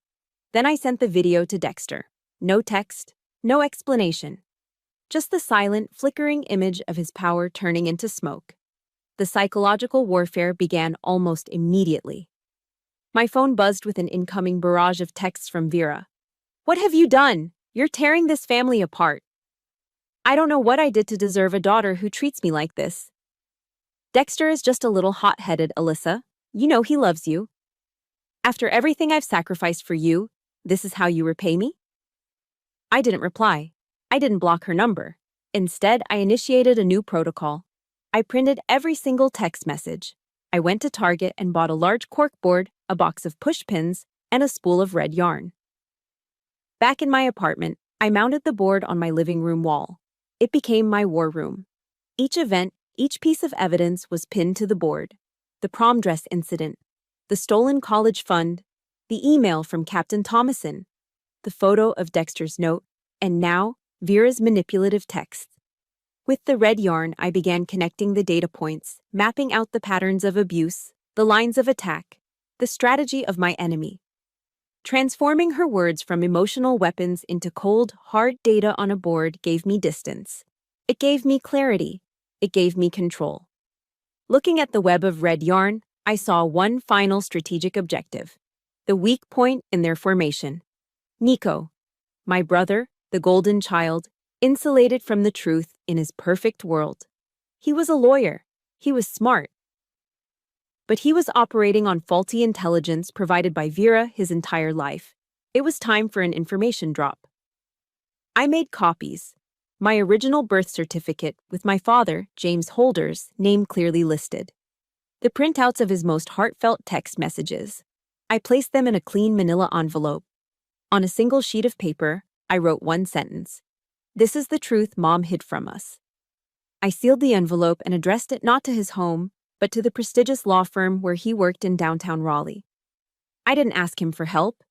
Then I sent the video to Dexter. No text, no explanation. Just the silent, flickering image of his power turning into smoke. The psychological warfare began almost immediately. My phone buzzed with an incoming barrage of texts from Vera. "What have you done? You're tearing this family apart." "I don't know what I did to deserve a daughter who treats me like this." "Dexter is just a little hot-headed, Alyssa. You know he loves you." "After everything I've sacrificed for you, this is how you repay me?" I didn't reply. I didn't block her number. Instead, I initiated a new protocol. I printed every single text message. I went to Target and bought a large corkboard, a box of push pins, and a spool of red yarn. Back in my apartment, I mounted the board on my living room wall. It became my war room. Each event, each piece of evidence was pinned to the board. The prom dress incident, the stolen college fund, the email from Captain Thomason, the photo of Dexter's note, and now, Vera's manipulative texts. With the red yarn, I began connecting the data points, mapping out the patterns of abuse, the lines of attack, the strategy of my enemy. Transforming her words from emotional weapons into cold, hard data on a board gave me distance. It gave me clarity. It gave me control. Looking at the web of red yarn, I saw one final strategic objective, the weak point in their formation. Nico, my brother, the golden child, insulated from the truth in his perfect world. He was a lawyer. He was smart. But he was operating on faulty intelligence provided by Vera his entire life. It was time for an information drop. I made copies. My original birth certificate with my father, James Holder's, name clearly listed. The printouts of his most heartfelt text messages. I placed them in a clean manila envelope. On a single sheet of paper, I wrote one sentence. "This is the truth Mom hid from us." I sealed the envelope and addressed it not to his home, but to the prestigious law firm where he worked in downtown Raleigh. I didn't ask him for help.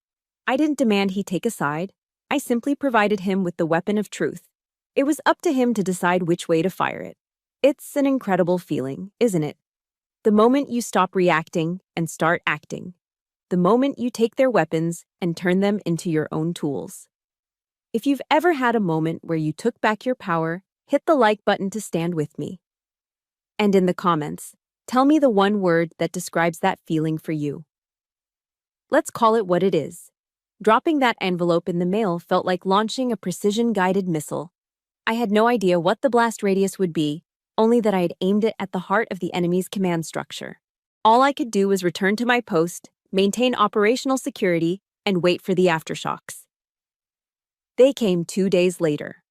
I didn't demand he take a side. I simply provided him with the weapon of truth. It was up to him to decide which way to fire it. It's an incredible feeling, isn't it? The moment you stop reacting and start acting. The moment you take their weapons and turn them into your own tools. If you've ever had a moment where you took back your power, hit the like button to stand with me. And in the comments, tell me the one word that describes that feeling for you. Let's call it what it is. Dropping that envelope in the mail felt like launching a precision-guided missile. I had no idea what the blast radius would be, only that I had aimed it at the heart of the enemy's command structure. All I could do was return to my post, maintain operational security, and wait for the aftershocks. They came 2 days later.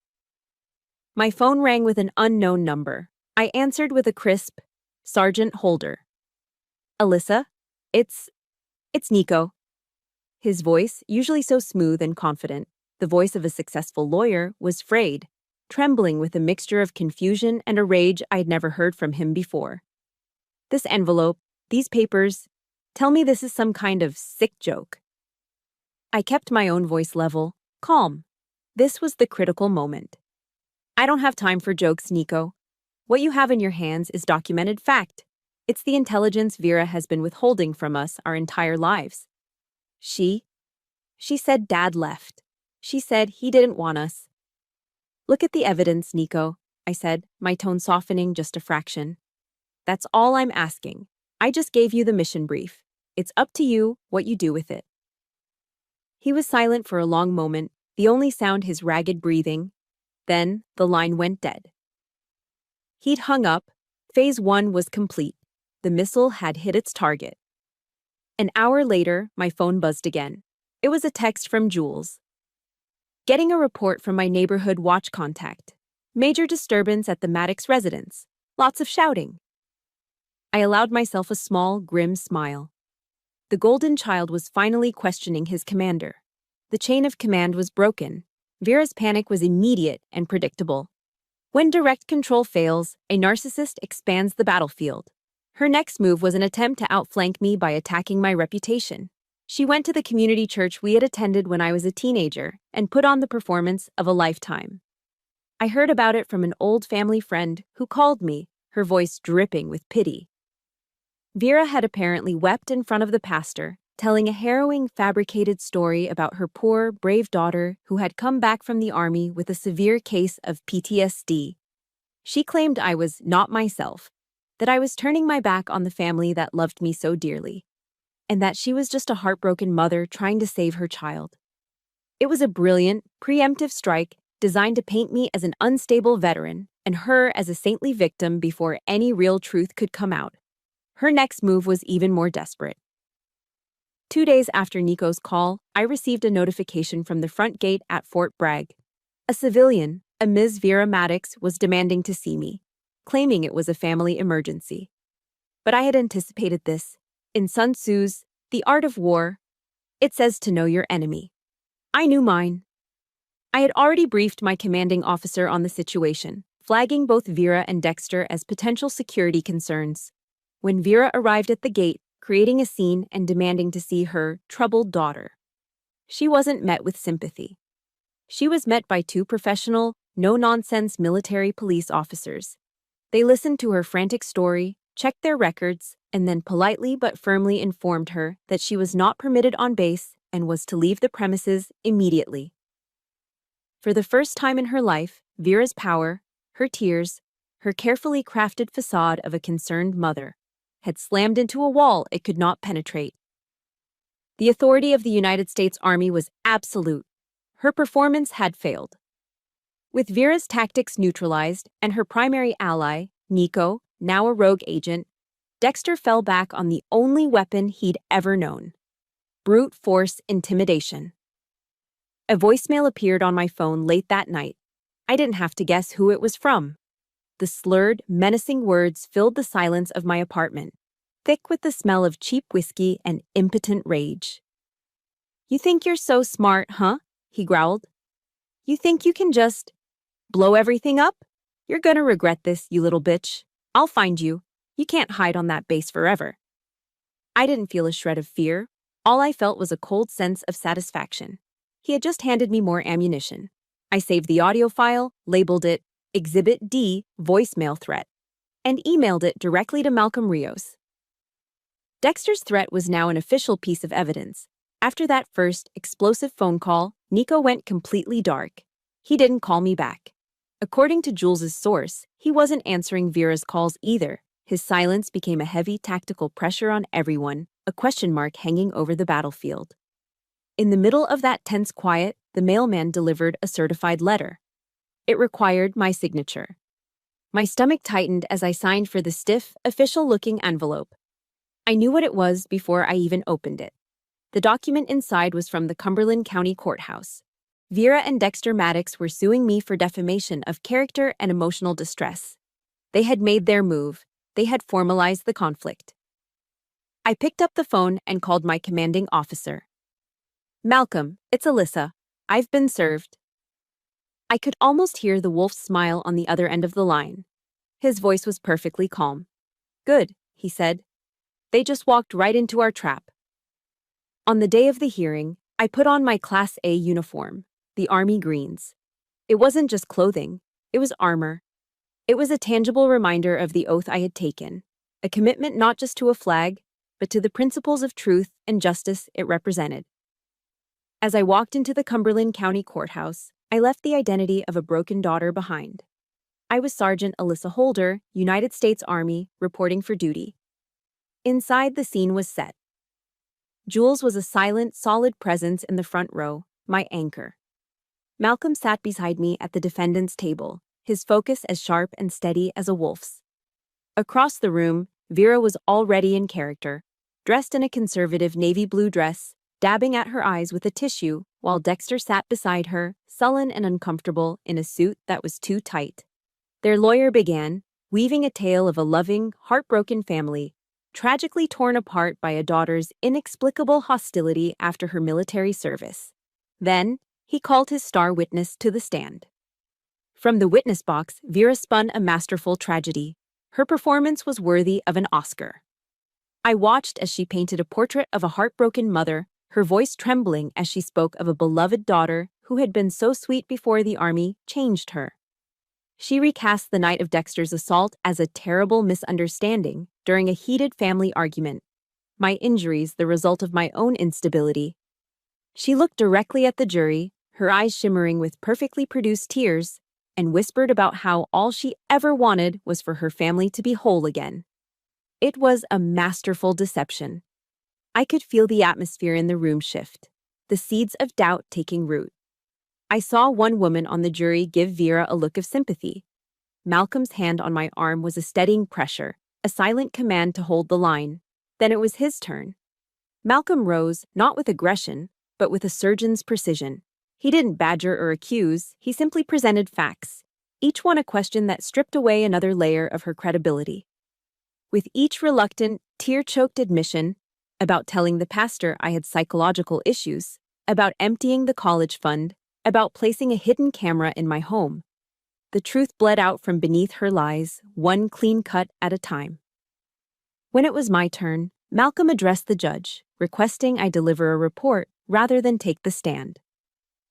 My phone rang with an unknown number. I answered with a crisp, "Sergeant Holder." "Alyssa? It's Nico." His voice, usually so smooth and confident, the voice of a successful lawyer, was frayed, trembling with a mixture of confusion and a rage I'd never heard from him before. "This envelope, these papers, tell me this is some kind of sick joke." I kept my own voice level, calm. This was the critical moment. "I don't have time for jokes, Nico. What you have in your hands is documented fact. It's the intelligence Vera has been withholding from us our entire lives. She said Dad left. She said he didn't want us." "Look at the evidence, Nico," I said, my tone softening just a fraction. "That's all I'm asking. I just gave you the mission brief. It's up to you what you do with it." He was silent for a long moment, the only sound his ragged breathing. Then the line went dead. He'd hung up. Phase 1 was complete. The missile had hit its target. An hour later, my phone buzzed again. It was a text from Jules. "Getting a report from my neighborhood watch contact. Major disturbance at the Maddox residence. Lots of shouting." I allowed myself a small, grim smile. The golden child was finally questioning his commander. The chain of command was broken. Vera's panic was immediate and predictable. When direct control fails, a narcissist expands the battlefield. Her next move was an attempt to outflank me by attacking my reputation. She went to the community church we had attended when I was a teenager and put on the performance of a lifetime. I heard about it from an old family friend who called me, her voice dripping with pity. Vera had apparently wept in front of the pastor, telling a harrowing, fabricated story about her poor, brave daughter who had come back from the army with a severe case of PTSD. She claimed I was not myself, that I was turning my back on the family that loved me so dearly, and that she was just a heartbroken mother trying to save her child. It was a brilliant, preemptive strike designed to paint me as an unstable veteran and her as a saintly victim before any real truth could come out. Her next move was even more desperate. 2 days after Nico's call, I received a notification from the front gate at Fort Bragg. A civilian, a Ms. Vera Maddox, was demanding to see me, claiming it was a family emergency. But I had anticipated this. In Sun Tzu's The Art of War, it says to know your enemy. I knew mine. I had already briefed my commanding officer on the situation, flagging both Vera and Dexter as potential security concerns. When Vera arrived at the gate, creating a scene and demanding to see her troubled daughter, she wasn't met with sympathy. She was met by two professional, no-nonsense military police officers. They listened to her frantic story, checked their records, and then politely but firmly informed her that she was not permitted on base and was to leave the premises immediately. For the first time in her life, Vera's power, her tears, her carefully crafted facade of a concerned mother, had slammed into a wall it could not penetrate. The authority of the United States Army was absolute. Her performance had failed. With Vera's tactics neutralized and her primary ally, Nico, now a rogue agent, Dexter fell back on the only weapon he'd ever known: brute force intimidation. A voicemail appeared on my phone late that night. I didn't have to guess who it was from. The slurred, menacing words filled the silence of my apartment, thick with the smell of cheap whiskey and impotent rage. "You think you're so smart, huh?" he growled. "You think you can just blow everything up? You're gonna regret this, you little bitch. I'll find you. You can't hide on that base forever." I didn't feel a shred of fear. All I felt was a cold sense of satisfaction. He had just handed me more ammunition. I saved the audio file, labeled it Exhibit D, voicemail threat, and emailed it directly to Malcolm Rios. Dexter's threat was now an official piece of evidence. After that first, explosive phone call, Nico went completely dark. He didn't call me back. According to Jules's source, he wasn't answering Vera's calls either. His silence became a heavy tactical pressure on everyone, a question mark hanging over the battlefield. In the middle of that tense quiet, the mailman delivered a certified letter. It required my signature. My stomach tightened as I signed for the stiff, official-looking envelope. I knew what it was before I even opened it. The document inside was from the Cumberland County Courthouse. Vera and Dexter Maddox were suing me for defamation of character and emotional distress. They had made their move. They had formalized the conflict. I picked up the phone and called my commanding officer. "Malcolm, it's Alyssa. I've been served." I could almost hear the wolf's smile on the other end of the line. His voice was perfectly calm. "Good," he said. "They just walked right into our trap." On the day of the hearing, I put on my Class A uniform, the Army Greens. It wasn't just clothing, it was armor. It was a tangible reminder of the oath I had taken, a commitment not just to a flag, but to the principles of truth and justice it represented. As I walked into the Cumberland County Courthouse, I left the identity of a broken daughter behind. I was Sergeant Alyssa Holder, United States Army, reporting for duty. Inside, the scene was set. Jules was a silent, solid presence in the front row, my anchor. Malcolm sat beside me at the defendant's table, his focus as sharp and steady as a wolf's. Across the room, Vera was already in character, dressed in a conservative navy blue dress, dabbing at her eyes with a tissue, while Dexter sat beside her, sullen and uncomfortable in a suit that was too tight. Their lawyer began, weaving a tale of a loving, heartbroken family, tragically torn apart by a daughter's inexplicable hostility after her military service. Then, he called his star witness to the stand. From the witness box, Vera spun a masterful tragedy. Her performance was worthy of an Oscar. I watched as she painted a portrait of a heartbroken mother, her voice trembling as she spoke of a beloved daughter who had been so sweet before the Army changed her. She recast the night of Dexter's assault as a terrible misunderstanding during a heated family argument, my injuries the result of my own instability. She looked directly at the jury, her eyes shimmering with perfectly produced tears, and whispered about how all she ever wanted was for her family to be whole again. It was a masterful deception. I could feel the atmosphere in the room shift, the seeds of doubt taking root. I saw one woman on the jury give Vera a look of sympathy. Malcolm's hand on my arm was a steadying pressure, a silent command to hold the line. Then it was his turn. Malcolm rose, not with aggression, but with a surgeon's precision. He didn't badger or accuse, he simply presented facts, each one a question that stripped away another layer of her credibility. With each reluctant, tear-choked admission, about telling the pastor I had psychological issues, about emptying the college fund, about placing a hidden camera in my home. The truth bled out from beneath her lies, one clean cut at a time. When it was my turn, Malcolm addressed the judge, requesting I deliver a report rather than take the stand.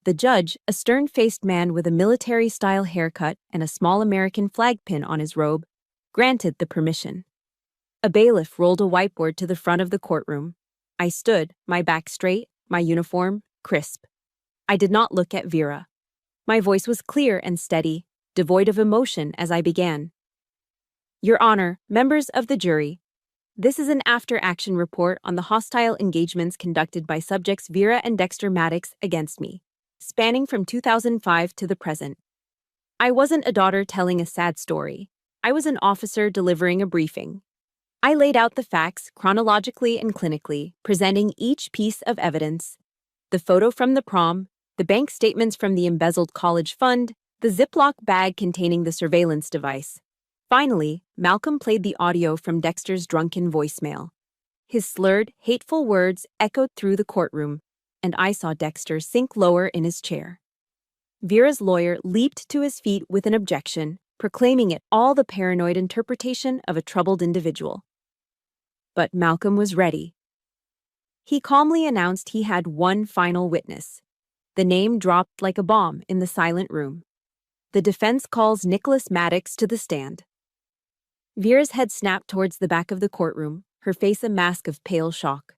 The judge, a stern-faced man with a military-style haircut and a small American flag pin on his robe, granted the permission. A bailiff rolled a whiteboard to the front of the courtroom. I stood, my back straight, my uniform crisp. I did not look at Vera. My voice was clear and steady, devoid of emotion as I began. Your Honor, members of the jury, this is an after-action report on the hostile engagements conducted by subjects Vera and Dexter Maddox against me, spanning from 2005 to the present. I wasn't a daughter telling a sad story. I was an officer delivering a briefing. I laid out the facts chronologically and clinically, presenting each piece of evidence: the photo from the prom, the bank statements from the embezzled college fund, the Ziploc bag containing the surveillance device. Finally, Malcolm played the audio from Dexter's drunken voicemail. His slurred, hateful words echoed through the courtroom, and I saw Dexter sink lower in his chair. Vera's lawyer leaped to his feet with an objection, proclaiming it all the paranoid interpretation of a troubled individual. But Malcolm was ready. He calmly announced he had one final witness. The name dropped like a bomb in the silent room. The defense calls Nicholas Maddox to the stand. Vera's head snapped towards the back of the courtroom, her face a mask of pale shock.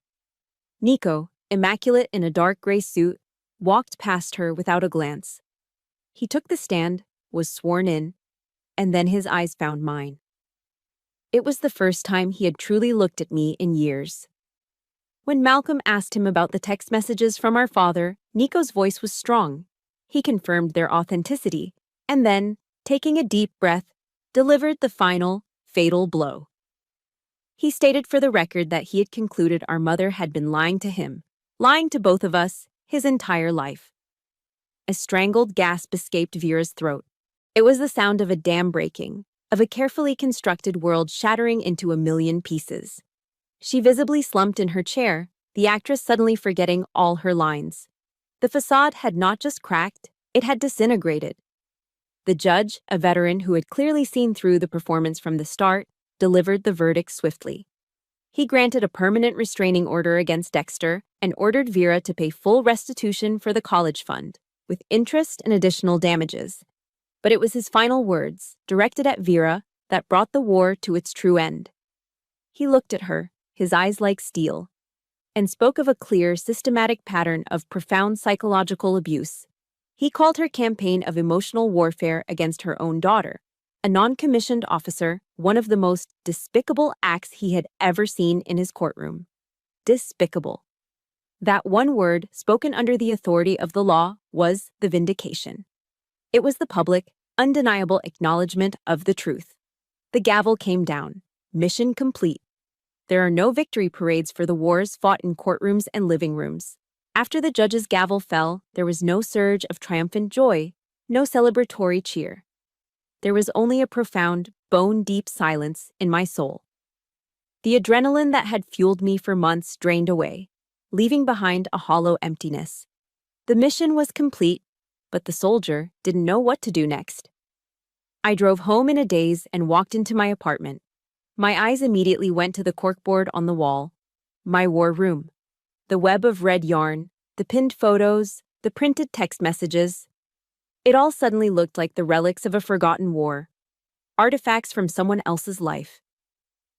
Nico, immaculate in a dark gray suit, walked past her without a glance. He took the stand, was sworn in, and then his eyes found mine. It was the first time he had truly looked at me in years. When Malcolm asked him about the text messages from our father, Nico's voice was strong. He confirmed their authenticity, and then, taking a deep breath, delivered the final, fatal blow. He stated for the record that he had concluded our mother had been lying to him, lying to both of us, his entire life. A strangled gasp escaped Vera's throat. It was the sound of a dam breaking, of a carefully constructed world shattering into a million pieces. She visibly slumped in her chair, the actress suddenly forgetting all her lines. The facade had not just cracked, it had disintegrated. The judge, a veteran who had clearly seen through the performance from the start, delivered the verdict swiftly. He granted a permanent restraining order against Dexter and ordered Vera to pay full restitution for the college fund, with interest and additional damages. But it was his final words, directed at Vera, that brought the war to its true end. He looked at her, his eyes like steel, and spoke of a clear, systematic pattern of profound psychological abuse. He called her campaign of emotional warfare against her own daughter, a non-commissioned officer, one of the most despicable acts he had ever seen in his courtroom. Despicable. That one word, spoken under the authority of the law, was the vindication. It was the public, undeniable acknowledgement of the truth. The gavel came down. Mission complete. There are no victory parades for the wars fought in courtrooms and living rooms. After the judge's gavel fell, there was no surge of triumphant joy, no celebratory cheer. There was only a profound, bone-deep silence in my soul. The adrenaline that had fueled me for months drained away, leaving behind a hollow emptiness. The mission was complete, but the soldier didn't know what to do next. I drove home in a daze and walked into my apartment. My eyes immediately went to the corkboard on the wall. My war room. The web of red yarn, the pinned photos, the printed text messages. It all suddenly looked like the relics of a forgotten war. Artifacts from someone else's life.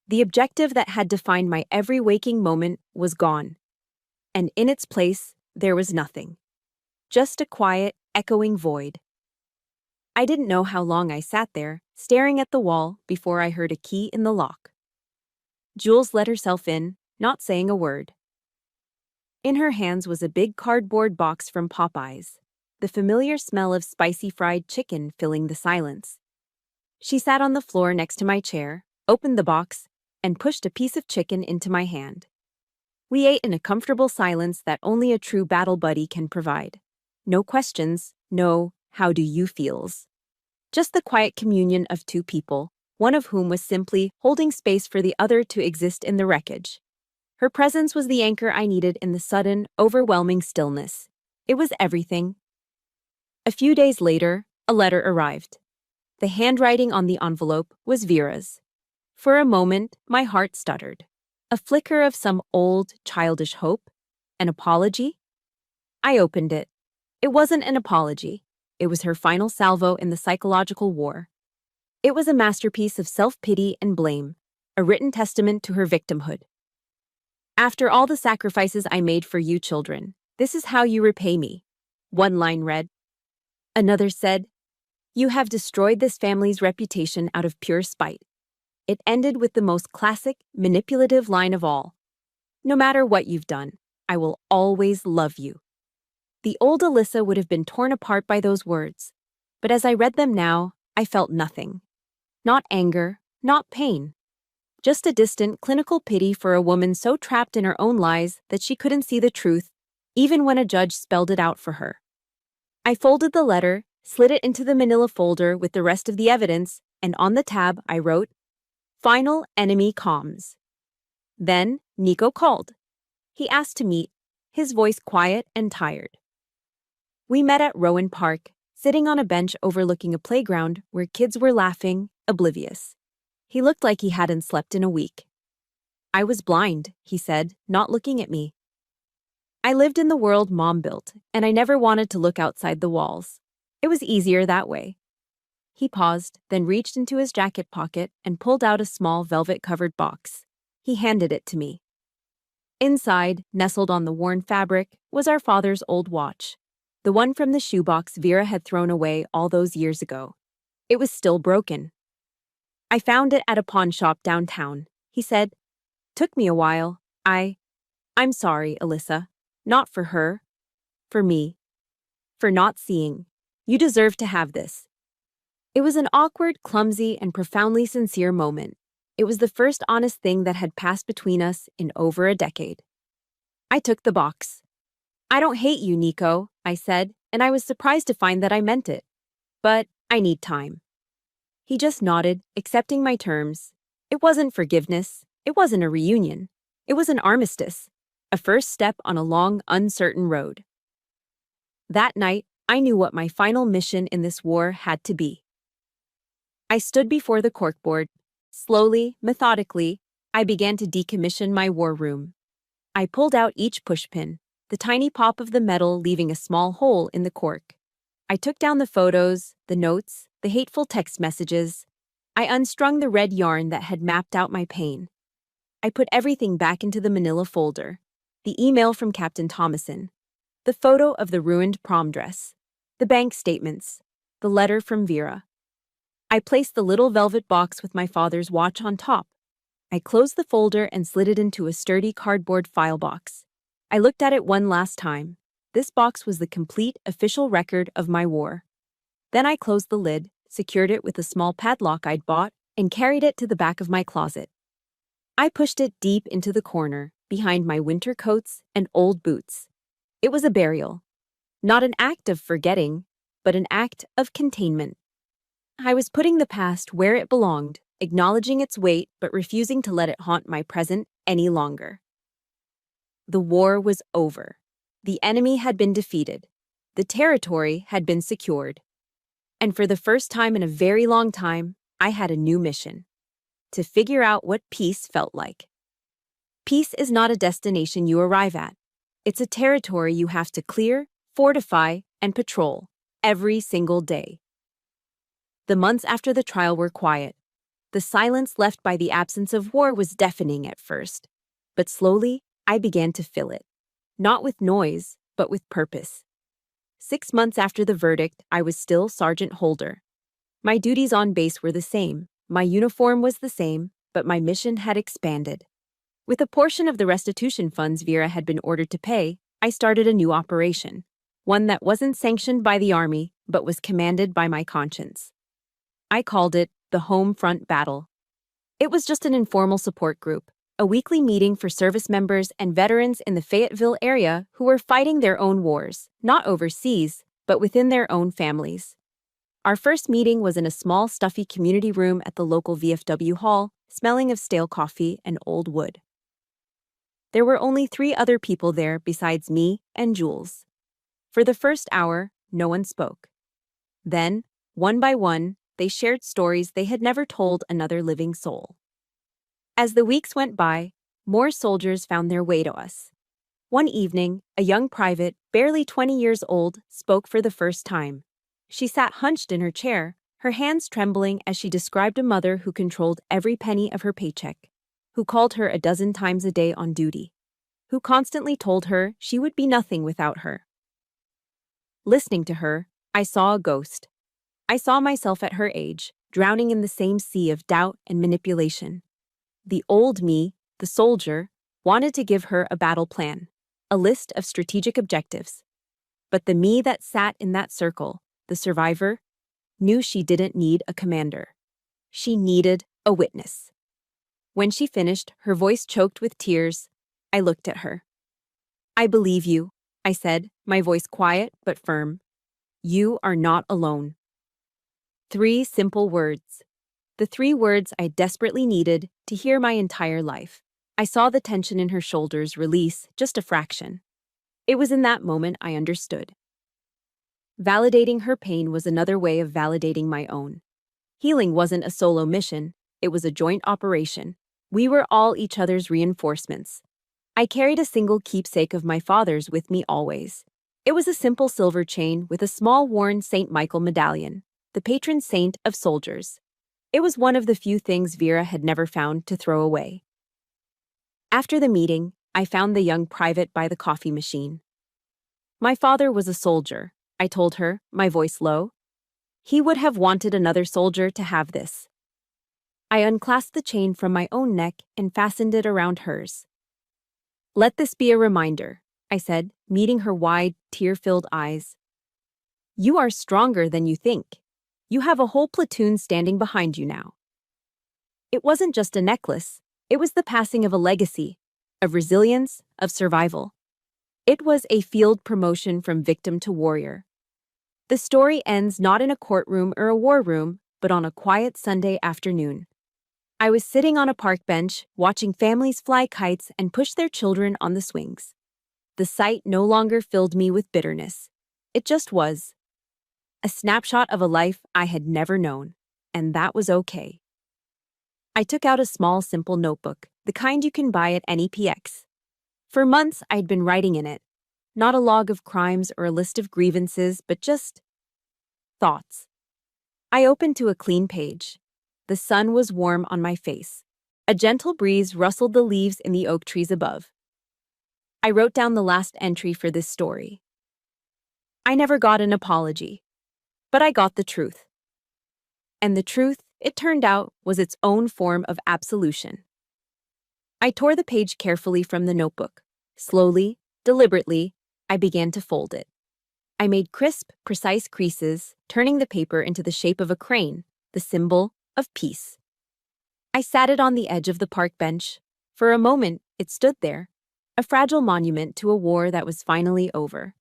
The objective that had defined my every waking moment was gone. And in its place, there was nothing. Just a quiet, echoing void. I didn't know how long I sat there, staring at the wall, before I heard a key in the lock. Jules let herself in, not saying a word. In her hands was a big cardboard box from Popeyes, the familiar smell of spicy fried chicken filling the silence. She sat on the floor next to my chair, opened the box, and pushed a piece of chicken into my hand. We ate in a comfortable silence that only a true battle buddy can provide. No questions, no "how do you feels." Just the quiet communion of two people, one of whom was simply holding space for the other to exist in the wreckage. Her presence was the anchor I needed in the sudden, overwhelming stillness. It was everything. A few days later, a letter arrived. The handwriting on the envelope was Vera's. For a moment, my heart stuttered. A flicker of some old, childish hope? An apology? I opened it. It wasn't an apology. It was her final salvo in the psychological war. It was a masterpiece of self-pity and blame, a written testament to her victimhood. After all the sacrifices I made for you children, this is how you repay me. One line read. Another said, you have destroyed this family's reputation out of pure spite. It ended with the most classic, manipulative line of all. No matter what you've done, I will always love you. The old Alyssa would have been torn apart by those words, but as I read them now, I felt nothing. Not anger, not pain. Just a distant, clinical pity for a woman so trapped in her own lies that she couldn't see the truth, even when a judge spelled it out for her. I folded the letter, slid it into the manila folder with the rest of the evidence, and on the tab I wrote, Final enemy comms. Then Nico called. He asked to meet, his voice quiet and tired. We met at Rowan Park, sitting on a bench overlooking a playground where kids were laughing, oblivious. He looked like he hadn't slept in a week. I was blind, he said, not looking at me. I lived in the world Mom built, and I never wanted to look outside the walls. It was easier that way. He paused, then reached into his jacket pocket and pulled out a small velvet-covered box. He handed it to me. Inside, nestled on the worn fabric, was our father's old watch. The one from the shoebox Vera had thrown away all those years ago. It was still broken. I found it at a pawn shop downtown, he said. Took me a while. I'm sorry, Alyssa. Not for her. For me. For not seeing. You deserve to have this. It was an awkward, clumsy, and profoundly sincere moment. It was the first honest thing that had passed between us in over a decade. I took the box. I don't hate you, Nico, I said, and I was surprised to find that I meant it. But I need time. He just nodded, accepting my terms. It wasn't forgiveness. It wasn't a reunion. It was an armistice, a first step on a long, uncertain road. That night, I knew what my final mission in this war had to be. I stood before the corkboard. Slowly, methodically, I began to decommission my war room. I pulled out each pushpin, the tiny pop of the metal leaving a small hole in the cork. I took down the photos, the notes, the hateful text messages. I unstrung the red yarn that had mapped out my pain. I put everything back into the manila folder. The email from Captain Thomason, the photo of the ruined prom dress, the bank statements, the letter from Vera. I placed the little velvet box with my father's watch on top. I closed the folder and slid it into a sturdy cardboard file box. I looked at it one last time. This box was the complete official record of my war. Then I closed the lid, secured it with a small padlock I'd bought, and carried it to the back of my closet. I pushed it deep into the corner, behind my winter coats and old boots. It was a burial. Not an act of forgetting, but an act of containment. I was putting the past where it belonged, acknowledging its weight but refusing to let it haunt my present any longer. The war was over. The enemy had been defeated. The territory had been secured. And for the first time in a very long time, I had a new mission: to figure out what peace felt like. Peace is not a destination you arrive at. It's a territory you have to clear, fortify, and patrol every single day. The months after the trial were quiet. The silence left by the absence of war was deafening at first, but slowly I began to fill it. Not with noise, but with purpose. 6 months after the verdict, I was still Sergeant Holder. My duties on base were the same, my uniform was the same, but my mission had expanded. With a portion of the restitution funds Vera had been ordered to pay, I started a new operation, one that wasn't sanctioned by the Army, but was commanded by my conscience. I called it the Home Front Battle. It was just an informal support group, a weekly meeting for service members and veterans in the Fayetteville area who were fighting their own wars, not overseas, but within their own families. Our first meeting was in a small, stuffy community room at the local VFW hall, smelling of stale coffee and old wood. There were only 3 other people there besides me and Jules. For the first hour, no one spoke. Then, one by one, they shared stories they had never told another living soul. As the weeks went by, more soldiers found their way to us. One evening, a young private, barely 20 years old, spoke for the first time. She sat hunched in her chair, her hands trembling as she described a mother who controlled every penny of her paycheck, who called her a dozen times a day on duty, who constantly told her she would be nothing without her. Listening to her, I saw a ghost. I saw myself at her age, drowning in the same sea of doubt and manipulation. The old me, the soldier, wanted to give her a battle plan, a list of strategic objectives. But the me that sat in that circle, the survivor, knew she didn't need a commander. She needed a witness. When she finished, her voice choked with tears, I looked at her. "I believe you," I said, my voice quiet but firm. "You are not alone." 3 simple words. The 3 words I desperately needed to hear my entire life. I saw the tension in her shoulders release just a fraction. It was in that moment I understood. Validating her pain was another way of validating my own. Healing wasn't a solo mission, it was a joint operation. We were all each other's reinforcements. I carried a single keepsake of my father's with me always. It was a simple silver chain with a small worn St. Michael medallion, the patron saint of soldiers. It was one of the few things Vera had never found to throw away. After the meeting, I found the young private by the coffee machine. "My father was a soldier," I told her, my voice low. "He would have wanted another soldier to have this." I unclasped the chain from my own neck and fastened it around hers. "Let this be a reminder," I said, meeting her wide, tear-filled eyes. "You are stronger than you think. You have a whole platoon standing behind you now." It wasn't just a necklace. It was the passing of a legacy, of resilience, of survival. It was a field promotion from victim to warrior. The story ends not in a courtroom or a war room, but on a quiet Sunday afternoon. I was sitting on a park bench, watching families fly kites and push their children on the swings. The sight no longer filled me with bitterness. It just was. A snapshot of a life I had never known, and that was okay. I took out a small, simple notebook, the kind you can buy at any PX. For months, I'd been writing in it. Not a log of crimes or a list of grievances, but just thoughts. I opened to a clean page. The sun was warm on my face. A gentle breeze rustled the leaves in the oak trees above. I wrote down the last entry for this story. I never got an apology, but I got the truth. And the truth, it turned out, was its own form of absolution. I tore the page carefully from the notebook. Slowly, deliberately, I began to fold it. I made crisp, precise creases, turning the paper into the shape of a crane, the symbol of peace. I sat it on the edge of the park bench. For a moment, it stood there, a fragile monument to a war that was finally over.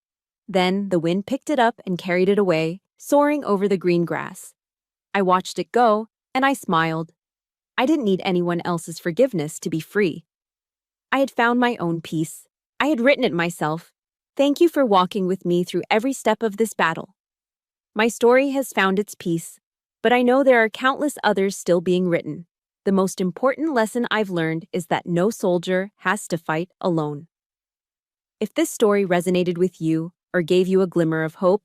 Then the wind picked it up and carried it away, soaring over the green grass. I watched it go, and I smiled. I didn't need anyone else's forgiveness to be free. I had found my own peace. I had written it myself. Thank you for walking with me through every step of this battle. My story has found its peace, but I know there are countless others still being written. The most important lesson I've learned is that no soldier has to fight alone. If this story resonated with you or gave you a glimmer of hope,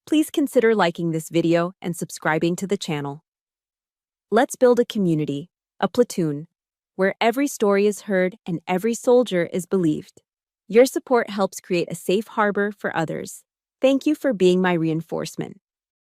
please consider liking this video and subscribing to the channel. Let's build a community, a platoon, where every story is heard and every soldier is believed. Your support helps create a safe harbor for others. Thank you for being my reinforcement.